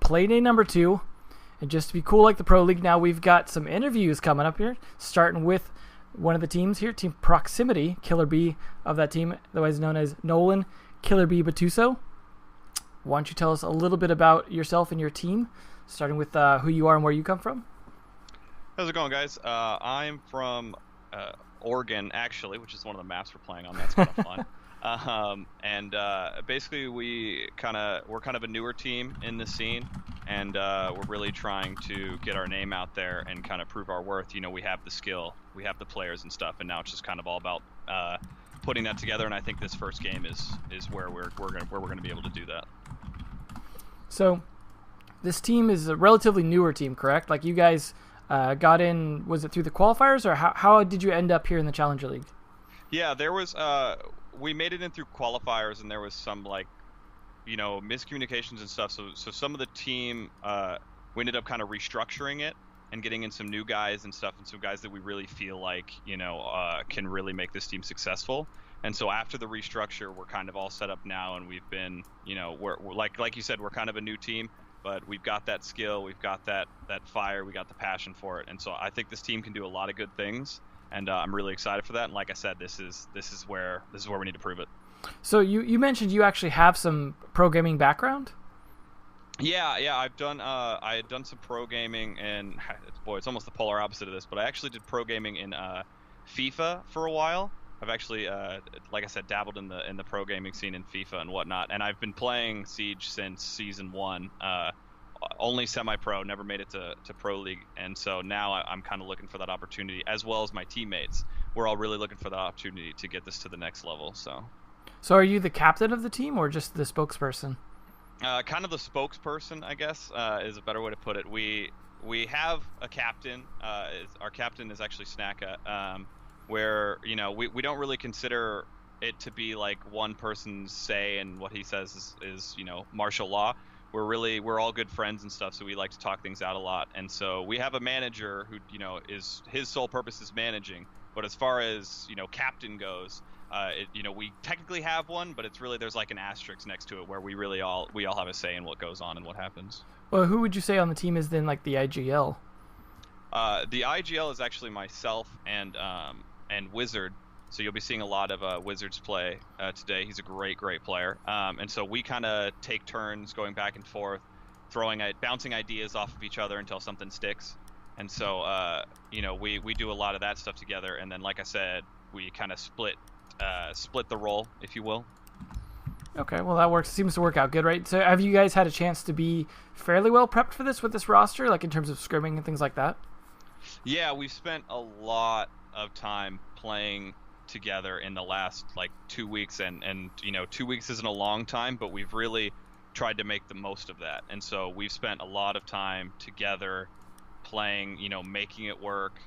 play day number 2. And just to be cool like the Pro League, now we've got some interviews coming up here, starting with one of the teams here, Team Proximity, Killer B of that team, otherwise known as Nolan Killer B Batuso. Why don't you tell us a little bit about yourself and your team, starting with who you are and where you come from? How's it going, guys? I'm from Oregon, actually, which is one of the maps we're playing on. That's kind of fun. Basically, we're kind of a newer team in the scene, and we're really trying to get our name out there and kind of prove our worth. You know, we have the skill, we have the players and stuff, and now it's just kind of all about putting that together. And I think this first game is where we're gonna be able to do that. So, this team is a relatively newer team, correct? Like you guys got in, was it through the qualifiers, or how did you end up here in the Challenger League? Yeah, there was we made it in through qualifiers, and there was some miscommunications and stuff. So some of the team we ended up kind of restructuring it and getting in some new guys and stuff, and some guys that we really feel like can really make this team successful. And so after the restructure, we're kind of all set up now, and we've been we're like you said, we're kind of a new team. But we've got that skill, we've got that fire, we got the passion for it, and so I think this team can do a lot of good things, and I'm really excited for that. And like I said, this is where we need to prove it. So you mentioned you actually have some pro gaming background. Yeah, I've done I had done some pro gaming, and it's almost the polar opposite of this, but I actually did pro gaming in FIFA for a while. I've actually, like I said, dabbled in the pro gaming scene in FIFA and whatnot, and I've been playing Siege since Season 1. Only semi-pro, never made it to Pro League, and so now I'm kind of looking for that opportunity, as well as my teammates. We're all really looking for that opportunity to get this to the next level. So are you the captain of the team, or just the spokesperson? Kind of the spokesperson, I guess, is a better way to put it. We have a captain. Our captain is actually Snacka. Where we don't really consider it to be like one person's say, and what he says is martial law. We're all good friends and stuff, so we like to talk things out a lot. And so we have a manager who is his sole purpose is managing, but as far as captain goes, we technically have one, but it's really, there's like an asterisk next to it where we all have a say in what goes on and what happens. Well, who would you say on the team is then like the IGL? The IGL is actually myself and Wizard, so you'll be seeing a lot of Wizards play today. He's a great player, and so we kind of take turns going back and forth, bouncing ideas off of each other until something sticks. And so we do a lot of that stuff together, and then like I said, we kind of split the role, if you will. Okay, well that works. Seems to work out good, right? So have you guys had a chance to be fairly well prepped for this with this roster, like in terms of scrimming and things like that? Yeah, we've spent a lot of time playing together in the last 2 weeks, and 2 weeks isn't a long time, but we've really tried to make the most of that. And so we've spent a lot of time together playing, making it work,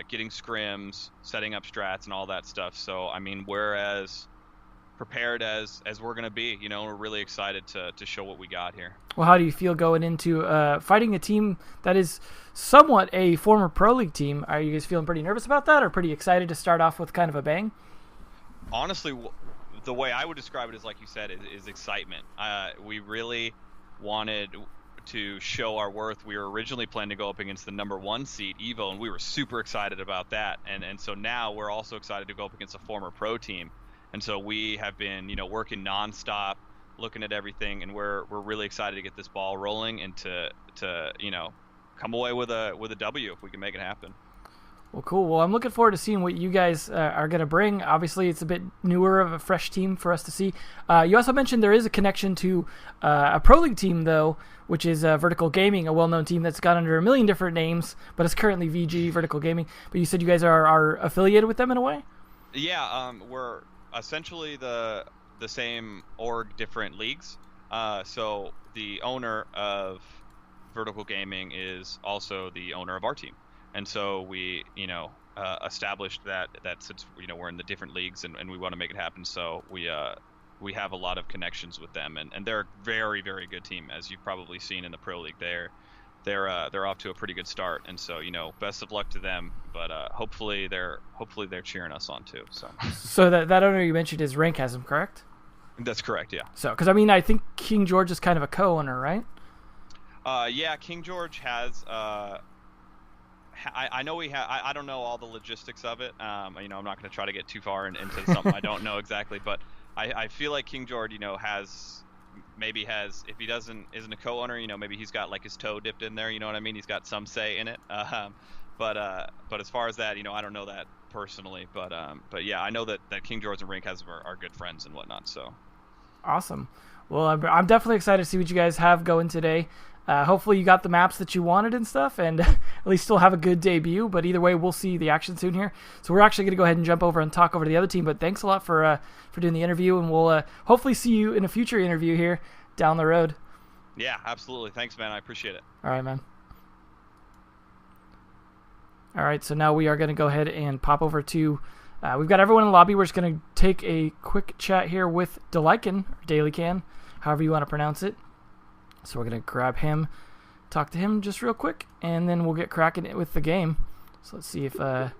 getting scrims, setting up strats and all that stuff. So I mean, we're as prepared as we're going to be, we're really excited to show what we got here. Well, how do you feel going into fighting a team that is somewhat a former Pro League team? Are you guys feeling pretty nervous about that, or pretty excited to start off with kind of a bang? Honestly, the way I would describe it is, like you said, is excitement. We really wanted to show our worth. We were originally planning to go up against the number 1 seed, Evo, and we were super excited about that. And so now we're also excited to go up against a former pro team. And so we have been, working nonstop, looking at everything, and we're really excited to get this ball rolling and to come away with a W if we can make it happen. Well, cool. Well, I'm looking forward to seeing what you guys are going to bring. Obviously, it's a bit newer of a fresh team for us to see. You also mentioned there is a connection to a Pro League team, though, which is Vertical Gaming, a well-known team that's got under a million different names, but it's currently VG, Vertical Gaming. But you said you guys are affiliated with them in a way? Yeah, we're essentially the same org, different leagues. So the owner of Vertical Gaming is also the owner of our team. And so we, established that since we're in the different leagues and we want to make it happen, so we have a lot of connections with them, and they're a very, very good team, as you've probably seen in the Pro League. They're off to a pretty good start, and so best of luck to them. But hopefully they're cheering us on too. So that owner you mentioned is Rankasm, correct? That's correct, yeah. So because I think King George is kind of a co-owner, right? Yeah, King George has. I know we have. I don't know all the logistics of it. I'm not going to try to get too far into something I don't know exactly, but I feel like King George, has if he isn't a co-owner, maybe he's got like his toe dipped in there. You know what I mean? He's got some say in it. But as far as that, I don't know that personally. But yeah, I know that King George and Rink are good friends and whatnot. So Awesome. Well, I'm definitely excited to see what you guys have going today. Hopefully you got the maps that you wanted and stuff, and at least still have a good debut. But either way, we'll see the action soon here. So we're actually going to go ahead and jump over and talk over to the other team. But thanks a lot for doing the interview, and we'll hopefully see you in a future interview here down the road. Yeah, absolutely. Thanks, man. I appreciate it. All right, man. All right, so now we are going to go ahead and pop over to... we've got everyone in the lobby. We're just going to take a quick chat here with Delican, or Dailycan, however you want to pronounce it. So we're going to grab him, talk to him just real quick, and then we'll get cracking with the game. So let's see if Mr.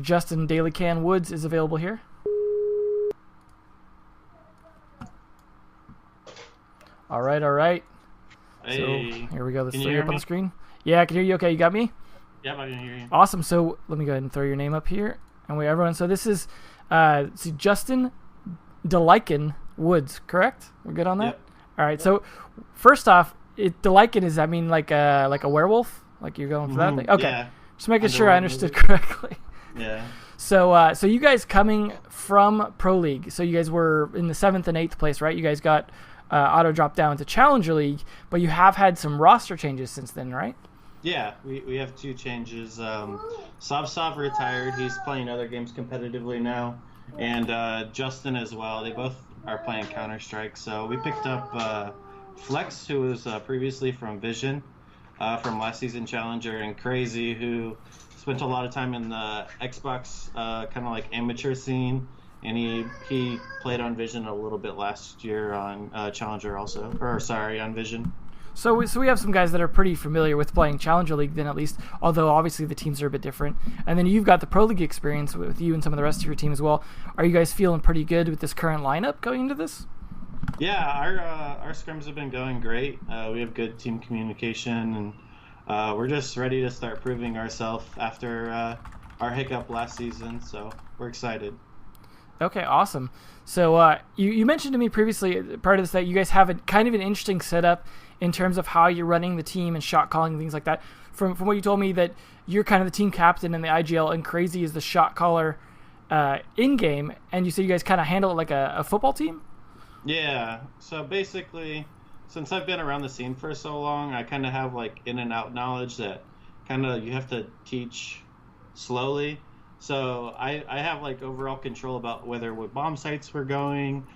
Justin Dailycan Woods is available here. All right. Hey. So here we go. Let's Can you throw you hear up on me? the screen. Yeah, I can hear you. Okay, you got me? Yep, I can hear you. Awesome. So let me go ahead and throw your name up here. And everyone. So this is Justin Delican Woods, correct? We're good on that? Yep. All right. So first off, Delican, is that mean like a werewolf? Like you're going for that thing? Okay. Yeah. Just making sure I understood movie. correctly. Yeah. So you guys coming from Pro League. So you guys were in the 7th and 8th place, right? You guys got auto dropped down to Challenger League, but you have had some roster changes since then, right? Yeah, we have two changes. Sav retired. He's playing other games competitively now. And Justin as well. They both are playing Counter-Strike. So we picked up Flex, who was previously from Vision, from last season Challenger, and Crazy, who spent a lot of time in the Xbox kind of like amateur scene. And he played on Vision a little bit last year on Challenger also. On Vision. So we have some guys that are pretty familiar with playing Challenger League then, at least, although obviously the teams are a bit different. And then you've got the Pro League experience with you and some of the rest of your team as well. Are you guys feeling pretty good with this current lineup going into this? Yeah, our scrims have been going great. We have good team communication, and we're just ready to start proving ourselves after our hiccup last season, so we're excited. Okay, awesome. So you mentioned to me previously, part of this, that you guys have kind of an interesting setup in terms of how you're running the team and shot calling and things like that. From what you told me, that you're kind of the team captain in the IGL, and Crazy is the shot caller in-game, and you said you guys kind of handle it like a football team? Yeah, so basically, since I've been around the scene for so long, I kind of have like in and out knowledge that kind of you have to teach slowly. So I have like overall control about what bomb sites we're going,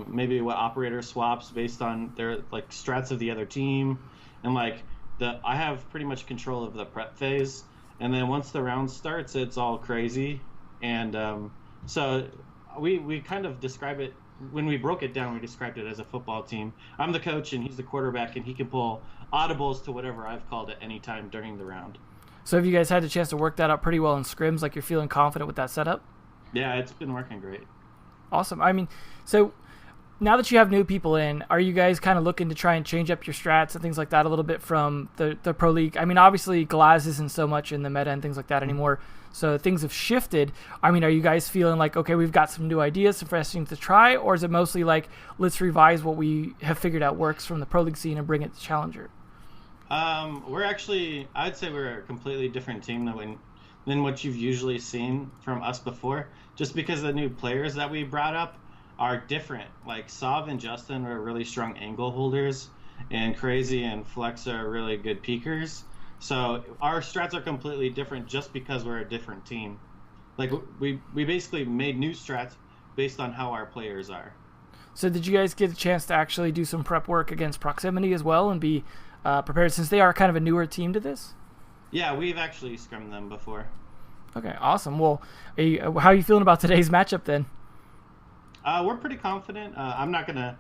maybe what operator swaps based on their like strats of the other team, and like I have pretty much control of the prep phase. And then once the round starts, it's all Crazy. And so we kind of describe it, when we broke it down, we described it as a football team. I'm the coach and he's the quarterback, and he can pull audibles to whatever I've called at any time during the round. So have you guys had a chance to work that out pretty well in scrims? Like you're feeling confident with that setup? Yeah, it's been working great. Awesome. I mean, so now that you have new people in, are you guys kind of looking to try and change up your strats and things like that a little bit from the Pro League? I mean, obviously Glaz isn't so much in the meta and things like that anymore, so things have shifted. I mean, are you guys feeling like, okay, we've got some new ideas, some fresh things to try, or is it mostly like, let's revise what we have figured out works from the Pro League scene and bring it to Challenger? I'd say we're a completely different team than what you've usually seen from us before, just because the new players that we brought up are different. Like Sav and Justin are really strong angle holders, and Crazy and Flex are really good peekers. So our strats are completely different just because we're a different team. Like we basically made new strats based on how our players are. So did you guys get a chance to actually do some prep work against Proximity as well and be prepared, since they are kind of a newer team to this? Yeah, we've actually scrimmed them before. Okay, awesome. Well, how are you feeling about today's matchup then? We're pretty confident. I'm not going to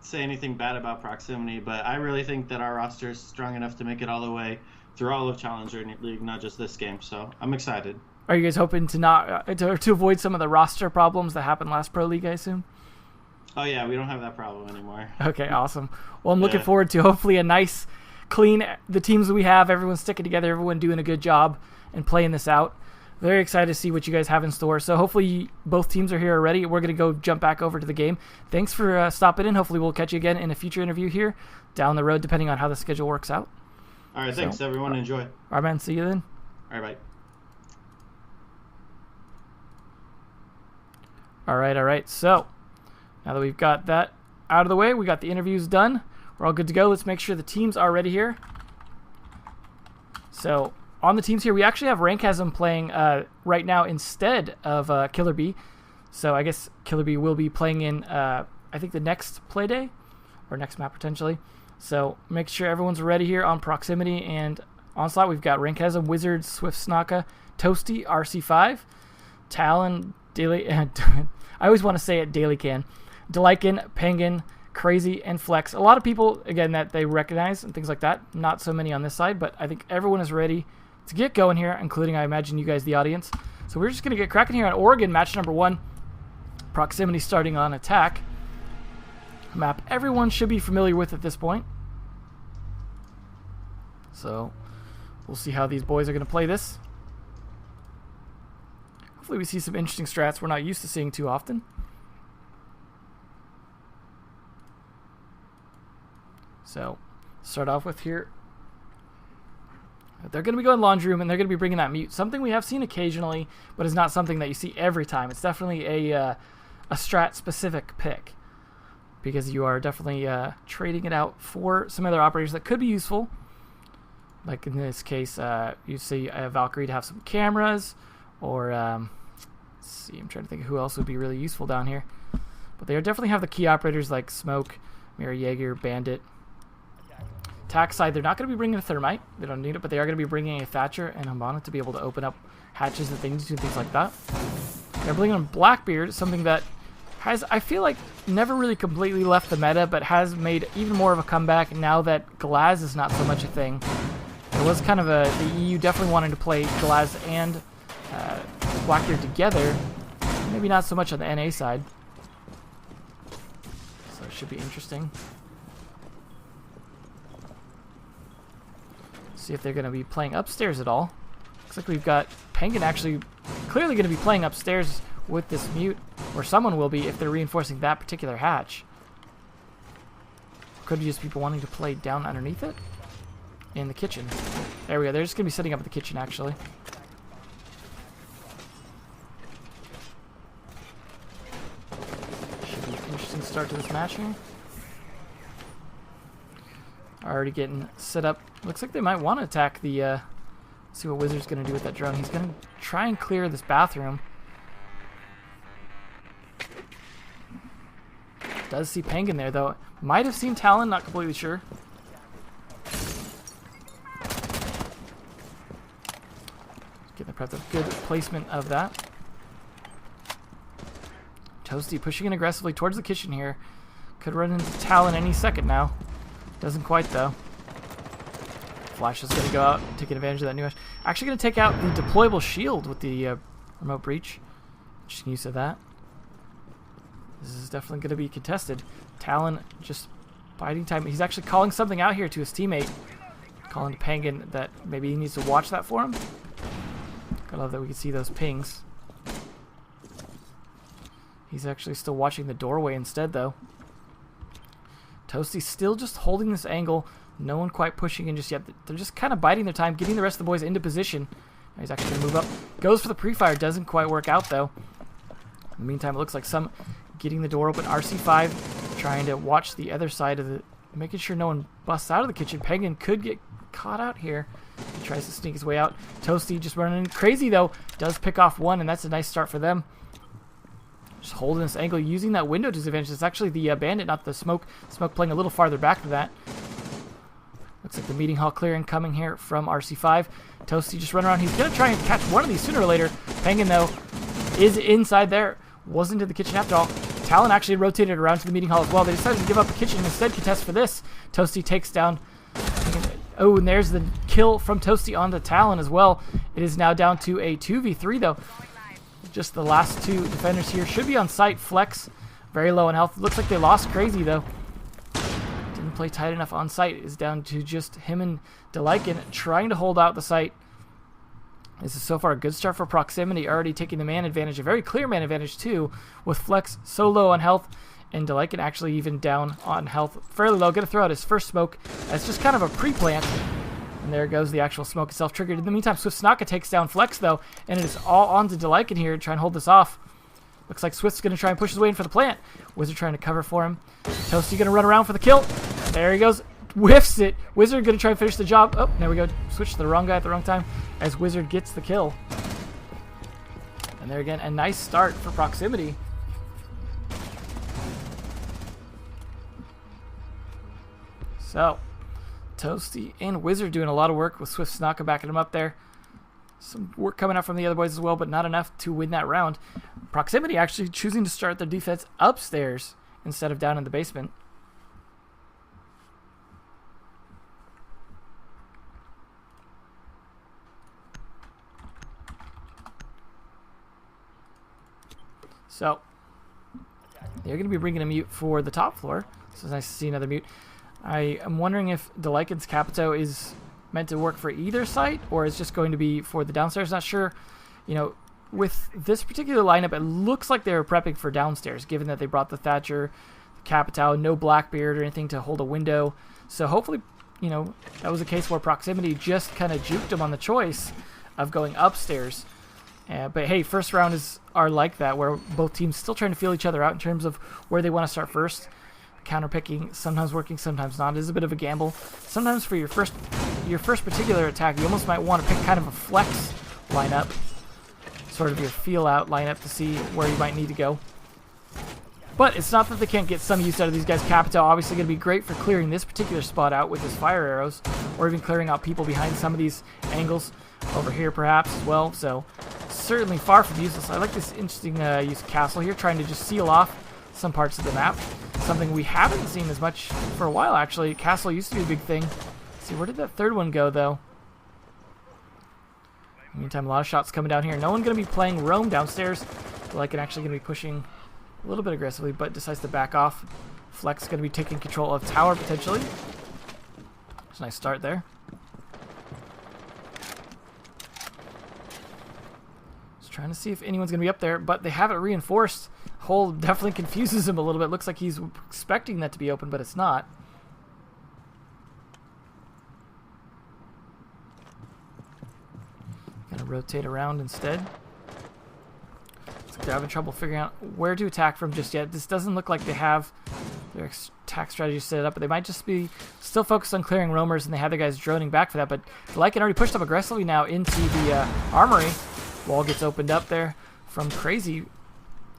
say anything bad about Proximity, but I really think that our roster is strong enough to make it all the way through all of Challenger League, not just this game. So I'm excited. Are you guys hoping to not to avoid some of the roster problems that happened last Pro League, I assume? Oh yeah, we don't have that problem anymore. Okay, awesome. Well, I'm looking forward to hopefully a nice, clean, the teams we have, everyone sticking together, everyone doing a good job and playing this out. Very excited to see what you guys have in store. So hopefully both teams are here already. We're going to go jump back over to the game. Thanks for stopping in. Hopefully we'll catch you again in a future interview here down the road, depending on how the schedule works out. All right, thanks, everyone. Enjoy. All right, man. See you then. All right, bye. All right. So now that we've got that out of the way, we got the interviews done. We're all good to go. Let's make sure the teams are ready here. So on the teams here, we actually have Rankasm playing right now instead of Killer Bee. So I guess Killer Bee will be playing in, I think, the next play day or next map potentially. So make sure everyone's ready here on Proximity and Onslaught. We've got Rankasm, Wizard, Swift Snaka, Toasty, RC5, Talon, Daily. I always want to say it, Daily Can, Delican, Penguin, Crazy, and Flex. A lot of people, again, that they recognize and things like that. Not so many on this side, but I think everyone is ready to get going here, including, I imagine, you guys, the audience. So we're just going to get cracking here on Oregon, match number 1. Proximity starting on attack. Map everyone should be familiar with at this point. So we'll see how these boys are going to play this. Hopefully we see some interesting strats we're not used to seeing too often. So start off with here. They're going to be going laundry room, and they're going to be bringing that mute. Something we have seen occasionally, but is not something that you see every time. It's definitely a strat-specific pick, because you are definitely trading it out for some other operators that could be useful. Like in this case, you see Valkyrie to have some cameras, or let's see, I'm trying to think of who else would be really useful down here. But they definitely have the key operators like Smoke, Mira Jaeger, Bandit. Attack side, they're not going to be bringing a Thermite. They don't need it, but they are going to be bringing a Thatcher and Hambana to be able to open up hatches and things and things like that. They're bringing Blackbeard, something that has, I feel like, never really completely left the meta, but has made even more of a comeback now that Glaz is not so much a thing. It was kind of the EU definitely wanted to play Glaz and Blackbeard together. Maybe not so much on the NA side. So it should be interesting. See if they're going to be playing upstairs at all. Looks like we've got Penguin actually clearly going to be playing upstairs with this mute, or someone will be if they're reinforcing that particular hatch. Could be just people wanting to play down underneath it in the kitchen. There we go. They're just going to be setting up at the kitchen actually. Should be an interesting start to this match here. Already getting set up. Looks like they might want to attack the, see what Wizard's going to do with that drone. He's going to try and clear this bathroom. Does see Penguin there, though. Might have seen Talon, not completely sure. Getting the prep of good placement of that. Toasty pushing in aggressively towards the kitchen here. Could run into Talon any second now. Doesn't quite, though. Flash is going to go out, taking advantage of that new ash. Actually going to take out the deployable shield with the remote breach. Interesting use of that. This is definitely going to be contested. Talon just biding time. He's actually calling something out here to his teammate. Calling to Penguin that maybe he needs to watch that for him. I love that we can see those pings. He's actually still watching the doorway instead, though. Toasty's still just holding this angle. No one quite pushing in just yet. They're just kind of biding their time, getting the rest of the boys into position. Now he's actually going to move up. Goes for the pre-fire. Doesn't quite work out, though. In the meantime, it looks like some getting the door open. RC5 trying to watch the other side of the... Making sure no one busts out of the kitchen. Penguin could get caught out here. He tries to sneak his way out. Toasty just running crazy, though. Does pick off one, and that's a nice start for them. Just holding this angle, using that window disadvantage. It's actually the Bandit, not the Smoke. Smoke playing a little farther back than that. Looks like the meeting hall clearing coming here from RC5. Toasty just run around. He's going to try and catch one of these sooner or later. Penguin, though, is inside there. Wasn't in the kitchen after all. Talon actually rotated around to the meeting hall as well. They decided to give up the kitchen and instead contest for this. Toasty takes down... Oh, and there's the kill from Toasty on the Talon as well. It is now down to a 2v3, though. Just the last two defenders here should be on site. Flex Very low in health. Looks like they lost Crazy, though. Didn't play tight enough on site. Is down to just him and Delikin trying to hold out the site. This is so far a good start for Proximity, already taking the man advantage. A very clear man advantage, too, with Flex so low on health. And Delikin actually even down on health. Fairly low. Going to throw out his first smoke. That's just kind of a pre-plant. And there goes the actual smoke itself triggered. In the meantime, Swift Snaka takes down Flex, though. And it is all on to Delikin here to try and hold this off. Looks like Swift's going to try and push his way in for the plant. Wizard trying to cover for him. Toasty going to run around for the kill. There he goes. Whiffs it. Wizard going to try and finish the job. Oh, there we go. Switched to the wrong guy at the wrong time as Wizard gets the kill. And there again, a nice start for Proximity. So, Toasty and Wizard doing a lot of work with Swift Snaka backing him up there. Some work coming out from the other boys as well, but not enough to win that round. Proximity actually choosing to start their defense upstairs instead of down in the basement. So, they're going to be bringing a mute for the top floor. So it's nice to see another mute. I am wondering if Delikin's Capito is meant to work for either site or is just going to be for the downstairs. Not sure. You know, with this particular lineup, it looks like they were prepping for downstairs, given that they brought the Thatcher, the Capito, no Blackbeard or anything to hold a window. So hopefully, you know, that was a case where Proximity just kind of juked them on the choice of going upstairs. But hey, first round are like that, where both teams still trying to feel each other out in terms of where they want to start first. Counterpicking, sometimes working, sometimes not. It is a bit of a gamble. Sometimes for your first particular attack, you almost might want to pick kind of a flex lineup, sort of your feel out lineup to see where you might need to go. But it's not that they can't get some use out of these guys. Capito obviously going to be great for clearing this particular spot out with his fire arrows, or even clearing out people behind some of these angles over here perhaps as well. So certainly far from useless. I like this interesting use of Castle here, trying to just seal off some parts of the map. Something we haven't seen as much for a while, actually. Castle used to be a big thing. Let's see, where did that third one go, though? Meantime, a lot of shots coming down here. No one going to be playing roam downstairs. Like, actually going to be pushing a little bit aggressively, but decides to back off. Flex going to be taking control of tower, potentially. It's a nice start there. Just trying to see if anyone's going to be up there, but they have it reinforced. Hole definitely confuses him a little bit. Looks like he's expecting that to be open, but it's not. Gonna rotate around instead. Looks like they're having trouble figuring out where to attack from just yet. This doesn't look like they have their attack strategy set up, but they might just be still focused on clearing roamers, and they have their guys droning back for that. But Lycan already pushed up aggressively now into the armory. Wall gets opened up there from Crazy.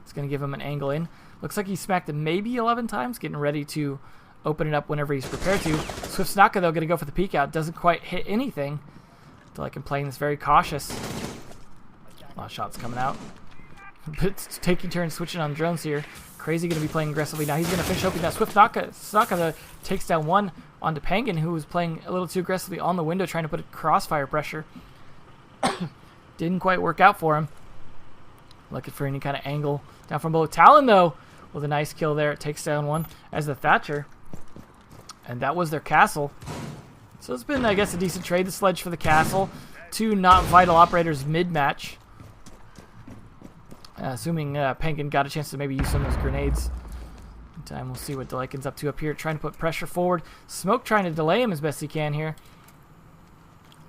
It's going to give him an angle in. Looks like he smacked it maybe 11 times, getting ready to open it up whenever he's prepared to. Swift Snaka, though, going to go for the peek out. Doesn't quite hit anything. Delikin playing this very cautious. A lot of shots coming out. But taking turns switching on drones here. Crazy going to be playing aggressively now. He's going to finish opening that. Swift Snaka takes down one onto Penguin, who was playing a little too aggressively on the window, trying to put a crossfire pressure. Didn't quite work out for him. Looking for any kind of angle down from below. Talon, though, with a nice kill there. It takes down one as the Thatcher. And that was their castle. So it's been, I guess, a decent trade. The sledge for the castle. Two not vital operators mid-match. Assuming Penguin got a chance to maybe use some of those grenades. Meantime, we'll see what Delikin's up to up here. Trying to put pressure forward. Smoke trying to delay him as best he can here.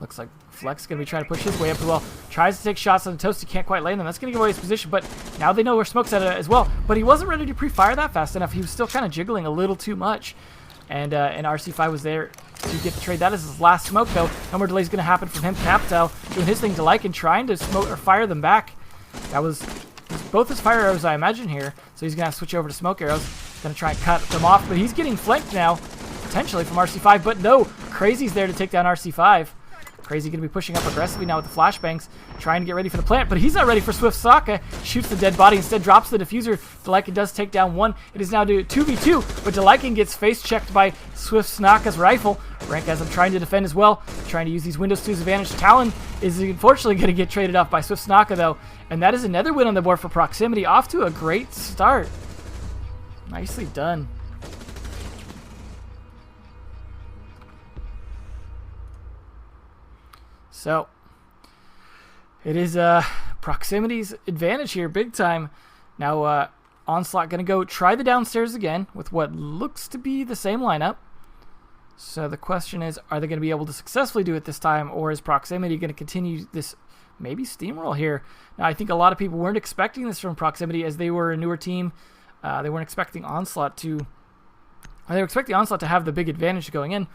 Looks like Flex going to be trying to push his way up as well. Tries to take shots on the Toasty. Can't quite land them. That's going to give away his position, but now they know where Smoke's at as well. But he wasn't ready to pre-fire that fast enough. He was still kind of jiggling a little too much. And RC5 was there to get the trade. That is his last smoke, though. No more delays going to happen from him. Captel doing his thing to Lycan, trying to smoke or fire them back. That was both his fire arrows, I imagine, here. So he's going to have to switch over to smoke arrows. Going to try and cut them off, but he's getting flanked now, potentially from RC5. But no, Crazy's there to take down RC5. Crazy going to be pushing up aggressively now with the flashbangs, trying to get ready for the plant, but he's not ready for Swift Snaka. Shoots the dead body, instead drops the diffuser. Delikin does take down one. It is now to 2v2, but Delikin gets face checked by Swift Snaka's rifle. Rank has him trying to defend as well, trying to use these windows to his advantage. Talon is unfortunately going to get traded off by Swift Snaka, though, and that is another win on the board for Proximity. Off to a great start. Nicely done. So, it is Proximity's advantage here, big time. Now, Onslaught going to go try the downstairs again with what looks to be the same lineup. So the question is, are they going to be able to successfully do it this time, or is Proximity going to continue this maybe steamroll here? Now, I think a lot of people weren't expecting this from Proximity as they were a newer team. They weren't expecting Onslaught to... They were expecting Onslaught to have the big advantage going in.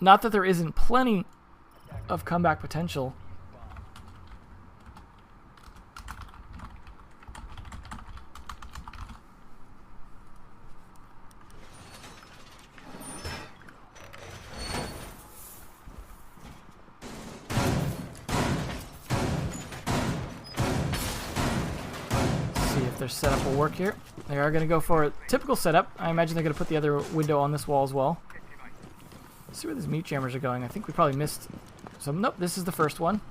Not that there isn't plenty of comeback potential. Their setup will work here. They are going to go for a typical setup. I imagine they're going to put the other window on this wall as well. Let's see where these meat jammers are going. I think we probably missed some. Nope, this is the first one.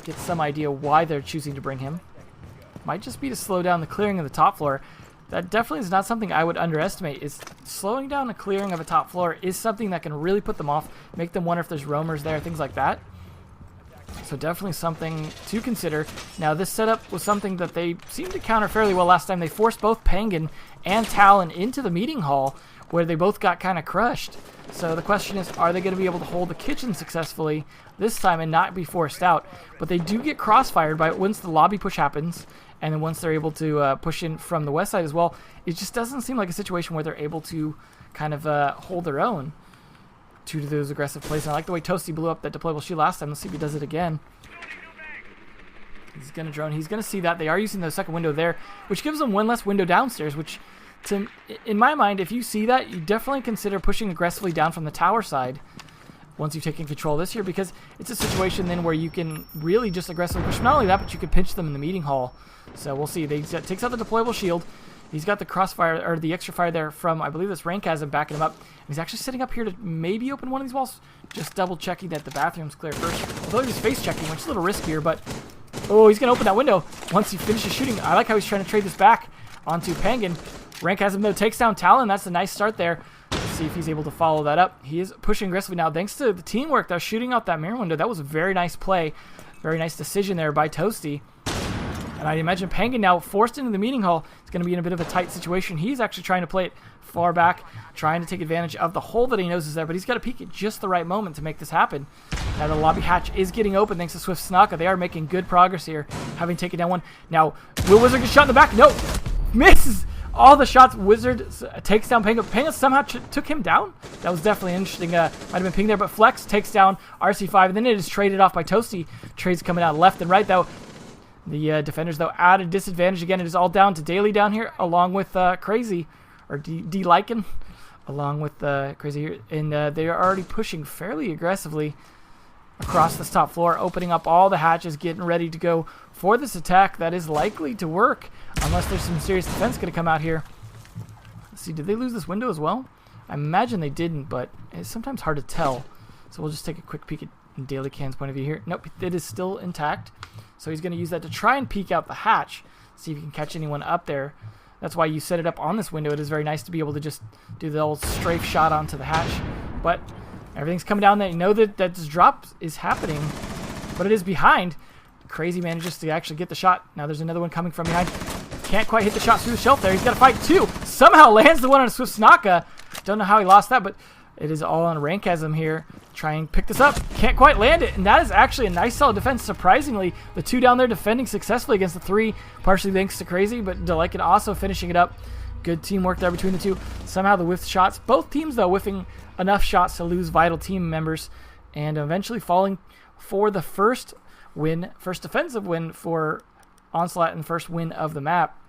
Get some idea why they're choosing to bring him. Might just be to slow down the clearing of the top floor. That definitely is not something I would underestimate. Is slowing down the clearing of a top floor is something that can really put them off, make them wonder if there's roamers there, things like that. So definitely something to consider. Now this setup was something that they seemed to counter fairly well last time. They forced both Penguin and Talon into the meeting hall where they both got kind of crushed. So the question is, are they going to be able to hold the kitchen successfully this time and not be forced out? But they do get crossfired by once the lobby push happens, and then once they're able to push in from the west side as well. It just doesn't seem like a situation where they're able to kind of hold their own to those aggressive plays. And I like the way Toasty blew up that deployable shield last time. Let's see if he does it again. He's going to drone. He's going to see that. They are using the second window there, which gives them one less window downstairs, which, in my mind, if you see that, you definitely consider pushing aggressively down from the tower side once you've taken control of this here, because it's a situation then where you can really just aggressively push. Not only that, but you can pinch them in the meeting hall. So we'll see. They takes out the deployable shield. He's got the crossfire, or the extra fire there from, I believe this rank has him backing him up. He's actually sitting up here to maybe open one of these walls. Just double checking that the bathroom's clear first. Although he's face checking, which is a little riskier, but... Oh, he's going to open that window once he finishes shooting. I like how he's trying to trade this back onto Penguin. Rank has him though, takes down Talon. That's a nice start there. Let's see if he's able to follow that up. He is pushing aggressively now thanks to the teamwork. They're shooting out that mirror window. That was a very nice play. Very nice decision there by Toasty. And I imagine Penguin now forced into the meeting hall. It's going to be in a bit of a tight situation. He's actually trying to play it far back, trying to take advantage of the hole that he knows is there, but he's got to peek at just the right moment to make this happen. Now the lobby hatch is getting open thanks to Swift Snaka. They are making good progress here, having taken down one. Now, will Wizard get shot in the back? No! Misses all the shots. Wizard takes down Penguin. Penguin somehow took him down? That was definitely interesting. Might have been Ping there, but Flex takes down RC5, and then it is traded off by Toasty. Trades coming out left and right, though. The defenders, though, at a disadvantage again. It is all down to Daly down here, along with Crazy, or D-Lycan, along with Crazy here. And they are already pushing fairly aggressively across this top floor, opening up all the hatches, getting ready to go for this attack that is likely to work, unless there's some serious defense going to come out here. Let's see, did they lose this window as well? I imagine they didn't, but it's sometimes hard to tell. So we'll just take a quick peek at Daily Can's point of view here. Nope, it is still intact. So he's going to use that to try and peek out the hatch, see if he can catch anyone up there. That's why you set it up on this window. It is very nice to be able to just do the old strafe shot onto the hatch. But everything's coming down there. You know that this drop is happening, but it is behind. Crazy manages to actually get the shot. Now there's another one coming from behind. Can't quite hit the shot through the shelf there. He's got to fight two. Somehow lands the one on Swift Snaka. Don't know how he lost that, but it is all on Rankasm here. Try and pick this up. Can't quite land it. And that is actually a nice solid defense. Surprisingly, the two down there defending successfully against the three. Partially thanks to Crazy, but Delican also finishing it up. Good teamwork there between the two. Somehow the whiff shots. Both teams, though, whiffing enough shots to lose vital team members. And eventually falling for the first win. First defensive win for Onslaught and first win of the map.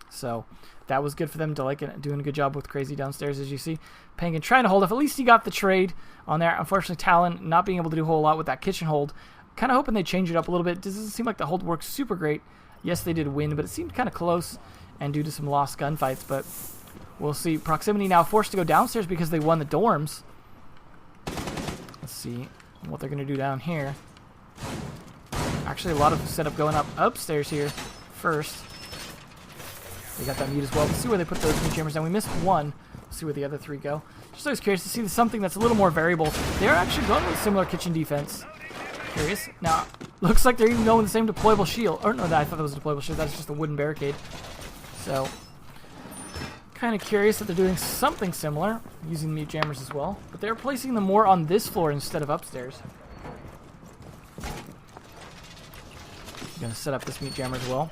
So that was good for them. Delican doing a good job with Crazy downstairs, as you see. Penguin trying to hold off. At least he got the trade on there. Unfortunately, Talon not being able to do a whole lot with that kitchen hold. Kind of hoping they change it up a little bit. Doesn't seem like the hold works super great. Yes, they did win, but it seemed kind of close and due to some lost gunfights. But we'll see. Proximity now forced to go downstairs because they won the dorms. Let's see what they're going to do down here. Actually, a lot of setup going up upstairs here first. They got that mute as well. Let's see where they put those mute jammers down. We missed one. Let's see where the other three go. Just always curious to see something that's a little more variable. They are actually going with a similar kitchen defense. Curious. Now, looks like they're even going with the same deployable shield. Or no, I thought that was a deployable shield. That's just a wooden barricade. So, kind of curious that they're doing something similar, using mute jammers as well. But they're placing them more on this floor instead of upstairs. Going to set up this mute jammer as well.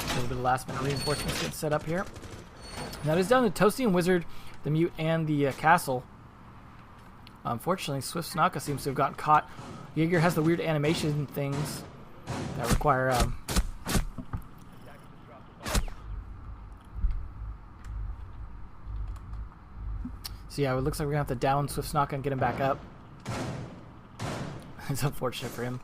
A little bit of last minute reinforcements get set up here. Now it is down to Toasty and Wizard, the mute, and the castle. Unfortunately, Swift Snaka seems to have gotten caught. Jaeger has the weird animation things that require so yeah, it looks like we're gonna have to down Swift Snaka and get him back up. It's unfortunate for him.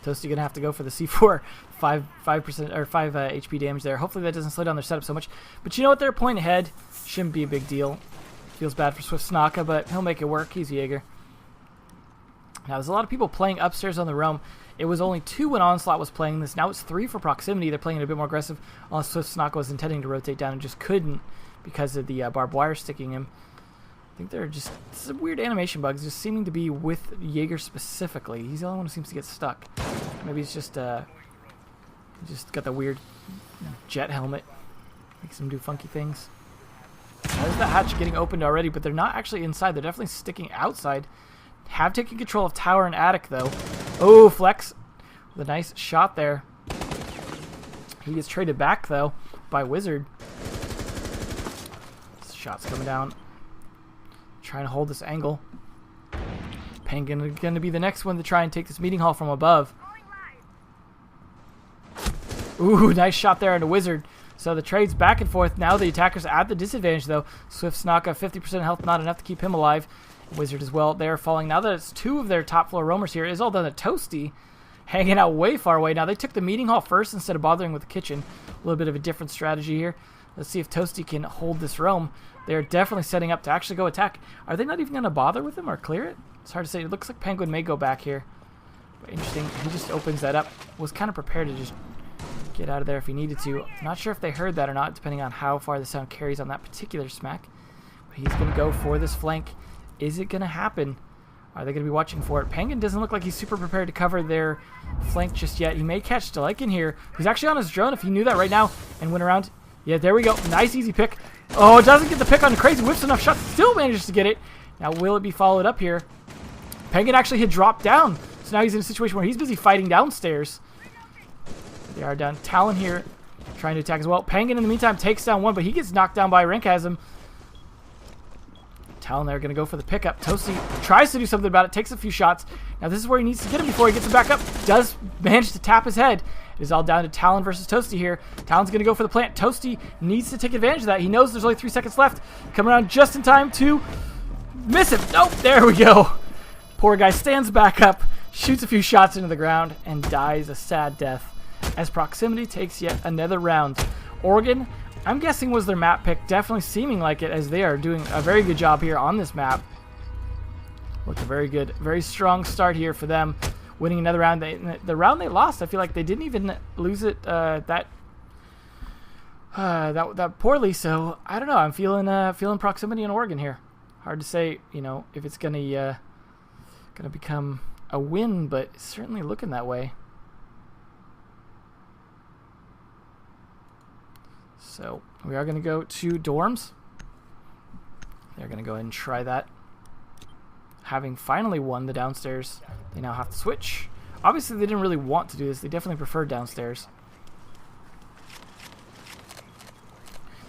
Toasty gonna have to go for the C4, 5% or 5 HP damage there. Hopefully that doesn't slow down their setup so much. But you know what? They're a point ahead. Shouldn't be a big deal. Feels bad for Swift Snaka, but he'll make it work. He's Jaeger. Now there's a lot of people playing upstairs on the roam. It was only 2 when Onslaught was playing this. Now it's 3 for Proximity. They're playing it a bit more aggressive. Unless Swift Snaka was intending to rotate down and just couldn't because of the barbed wire sticking him. I think they're just some weird animation bugs, just seeming to be with Jaeger specifically. He's the only one who seems to get stuck. Maybe he's just got the weird jet helmet, makes him do funky things. There's the hatch getting opened already, but they're not actually inside. They're definitely sticking outside. Have taken control of tower and attic though. Oh, Flex with a nice shot there. He gets traded back though by Wizard. Shots coming down. Trying to hold this angle. Penguin going to be the next one to try and take this meeting hall from above. Ooh, nice shot there on the Wizard. So the trade's back and forth. Now the attackers at the disadvantage though. Swift Snaka, 50% health, not enough to keep him alive. Wizard as well. They're falling. Now that it's 2 of their top floor roamers here, it's all done at Toasty, hanging out way far away. Now they took the meeting hall first instead of bothering with the kitchen. A little bit of a different strategy here. Let's see if Toasty can hold this roam. They're definitely setting up to actually go attack. Are they not even going to bother with him or clear it? It's hard to say. It looks like Penguin may go back here. But interesting. He just opens that up. Was kind of prepared to just get out of there if he needed to. Not sure if they heard that or not, depending on how far the sound carries on that particular smack. But he's going to go for this flank. Is it going to happen? Are they going to be watching for it? Penguin doesn't look like he's super prepared to cover their flank just yet. He may catch Delikin here, who's actually on his drone if he knew that right now and went around. Yeah, there we go. Nice, easy pick. Oh, it doesn't get the pick on the Crazy. Whips enough shots. Still manages to get it. Now, will it be followed up here? Penguin actually had dropped down. So now he's in a situation where he's busy fighting downstairs. They are down. Talon here trying to attack as well. Penguin, in the meantime, takes down one, but he gets knocked down by Rankasm. Talon there going to go for the pickup. Toasty tries to do something about it. Takes a few shots. Now, this is where he needs to get him before he gets him back up. Does manage to tap his head. It is all down to Talon versus Toasty here. Talon's going to go for the plant. Toasty needs to take advantage of that. He knows there's only 3 seconds left. Come around just in time to miss him. Nope, there we go. Poor guy stands back up, shoots a few shots into the ground, and dies a sad death as Proximity takes yet another round. Oregon, I'm guessing, was their map pick. Definitely seeming like it, as they are doing a very good job here on this map. Look, a very good, very strong start here for them. Winning another round. The round they lost, I feel like they didn't even lose it that poorly. So I don't know. I'm feeling Proximity in Oregon here. Hard to say, you know, if it's gonna become a win, but it's certainly looking that way. So we are gonna go to dorms. They're gonna go ahead and try that. Having finally won the downstairs, they now have to switch. Obviously, they didn't really want to do this. They definitely preferred downstairs.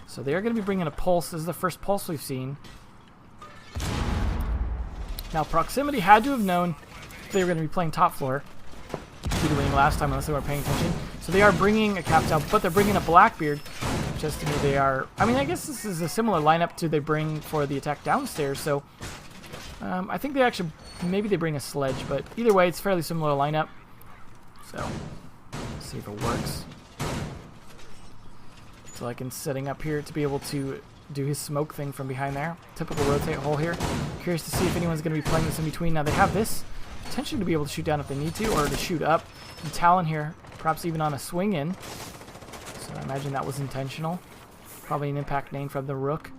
So they are going to be bringing a pulse. This is the first pulse we've seen. Now, Proximity had to have known they were going to be playing top floor due to winning last time, unless they weren't paying attention. So they are bringing a Captain, but they're bringing a Blackbeard. Just to me, they are... I mean, I guess this is a similar lineup to they bring for the attack downstairs, so... I think they actually, maybe they bring a sledge, but either way, it's fairly similar lineup. So, let's see if it works. So I can setting up here to be able to do his smoke thing from behind there. Typical rotate hole here. Curious to see if anyone's going to be playing this in between. Now they have this potentially to be able to shoot down if they need to, or to shoot up. And Talon here, perhaps even on a swing in. So I imagine that was intentional. Probably an impact name from the Rook.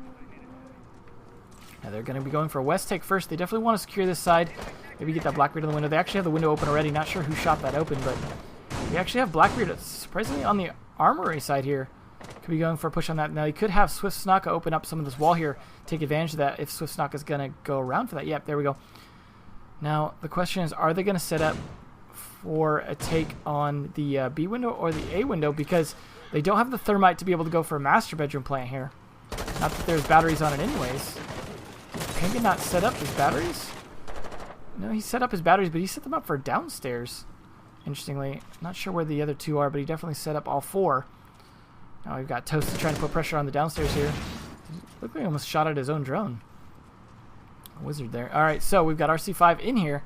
Now they're going to be going for a West take first. They definitely want to secure this side. Maybe get that Blackbeard in the window. They actually have the window open already. Not sure who shot that open, but they actually have Blackbeard surprisingly on the armory side here. Could be going for a push on that. Now he could have Swift Snaka open up some of this wall here. Take advantage of that if Swift Snaka is going to go around for that. Yep, there we go. Now the question is, are they going to set up for a take on the B window or the A window? Because they don't have the thermite to be able to go for a master bedroom plant here. Not that there's batteries on it anyways. Did Penguin not set up his batteries? No, he set up his batteries, but he set them up for downstairs. Interestingly, not sure where the other two are, but he definitely set up all four. Now we've got Toasty trying to put pressure on the downstairs here. Looked like he almost shot at his own drone. Wizard there. Alright, so we've got RC5 in here.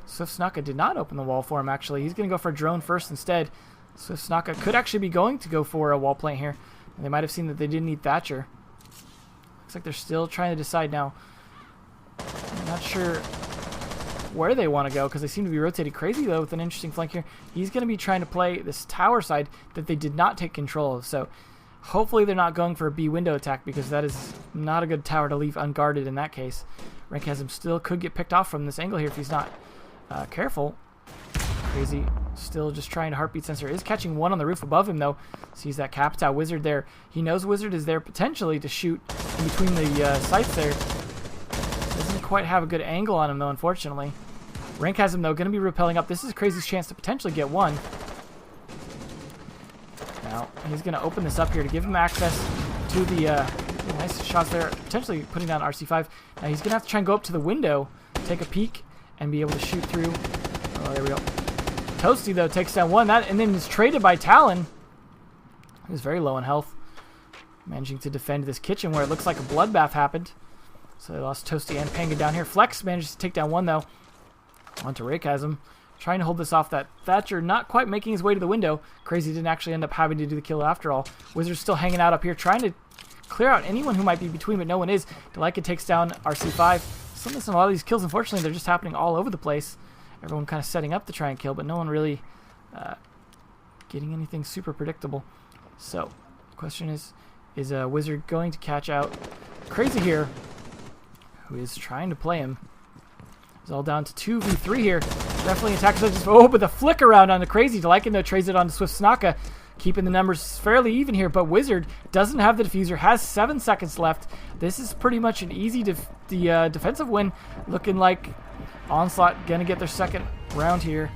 Swift Snaka did not open the wall for him, actually. He's going to go for a drone first instead. Swift Snaka could actually be going to go for a wall plant here. They might have seen that they didn't need Thatcher. Looks like they're still trying to decide now. I'm not sure where they want to go because they seem to be rotating crazy, though, with an interesting flank here. He's going to be trying to play this tower side that they did not take control of. So hopefully they're not going for a B window attack because that is not a good tower to leave unguarded in that case. Rankasm still could get picked off from this angle here if he's not careful. Crazy still just trying to heartbeat sensor. Is catching one on the roof above him, though. Sees that Capitao Wizard there. He knows Wizard is there potentially to shoot in between the sights there. Doesn't quite have a good angle on him, though, unfortunately. Rank has him, though, going to be rappelling up. This is Crazy's chance to potentially get one. Now, he's going to open this up here to give him access to the nice shots there, potentially putting down RC5. Now, he's going to have to try and go up to the window, take a peek, and be able to shoot through. Oh, there we go. Toasty, though, takes down one. And then is traded by Talon. He's very low in health. Managing to defend this kitchen where it looks like a bloodbath happened. So they lost Toasty and Panga down here. Flex manages to take down one, though. Onto Raychasm. Trying to hold this off. That Thatcher not quite making his way to the window. Crazy didn't actually end up having to do the kill after all. Wizard's still hanging out up here, trying to clear out anyone who might be between, but no one is. Delica takes down RC5. Still missing a lot of these kills. Unfortunately, they're just happening all over the place. Everyone kind of setting up to try and kill, but no one really getting anything super predictable. So, the question is Wizard going to catch out Crazy here, who is trying to play him? It's all down to 2v3 here. Definitely attacks. Oh, but the flick around on the Crazy. Delica, though, trades it on to Swift Snaka, keeping the numbers fairly even here, but Wizard doesn't have the diffuser, has 7 seconds left. This is pretty much an easy defensive win, looking like Onslaught going to get their second round here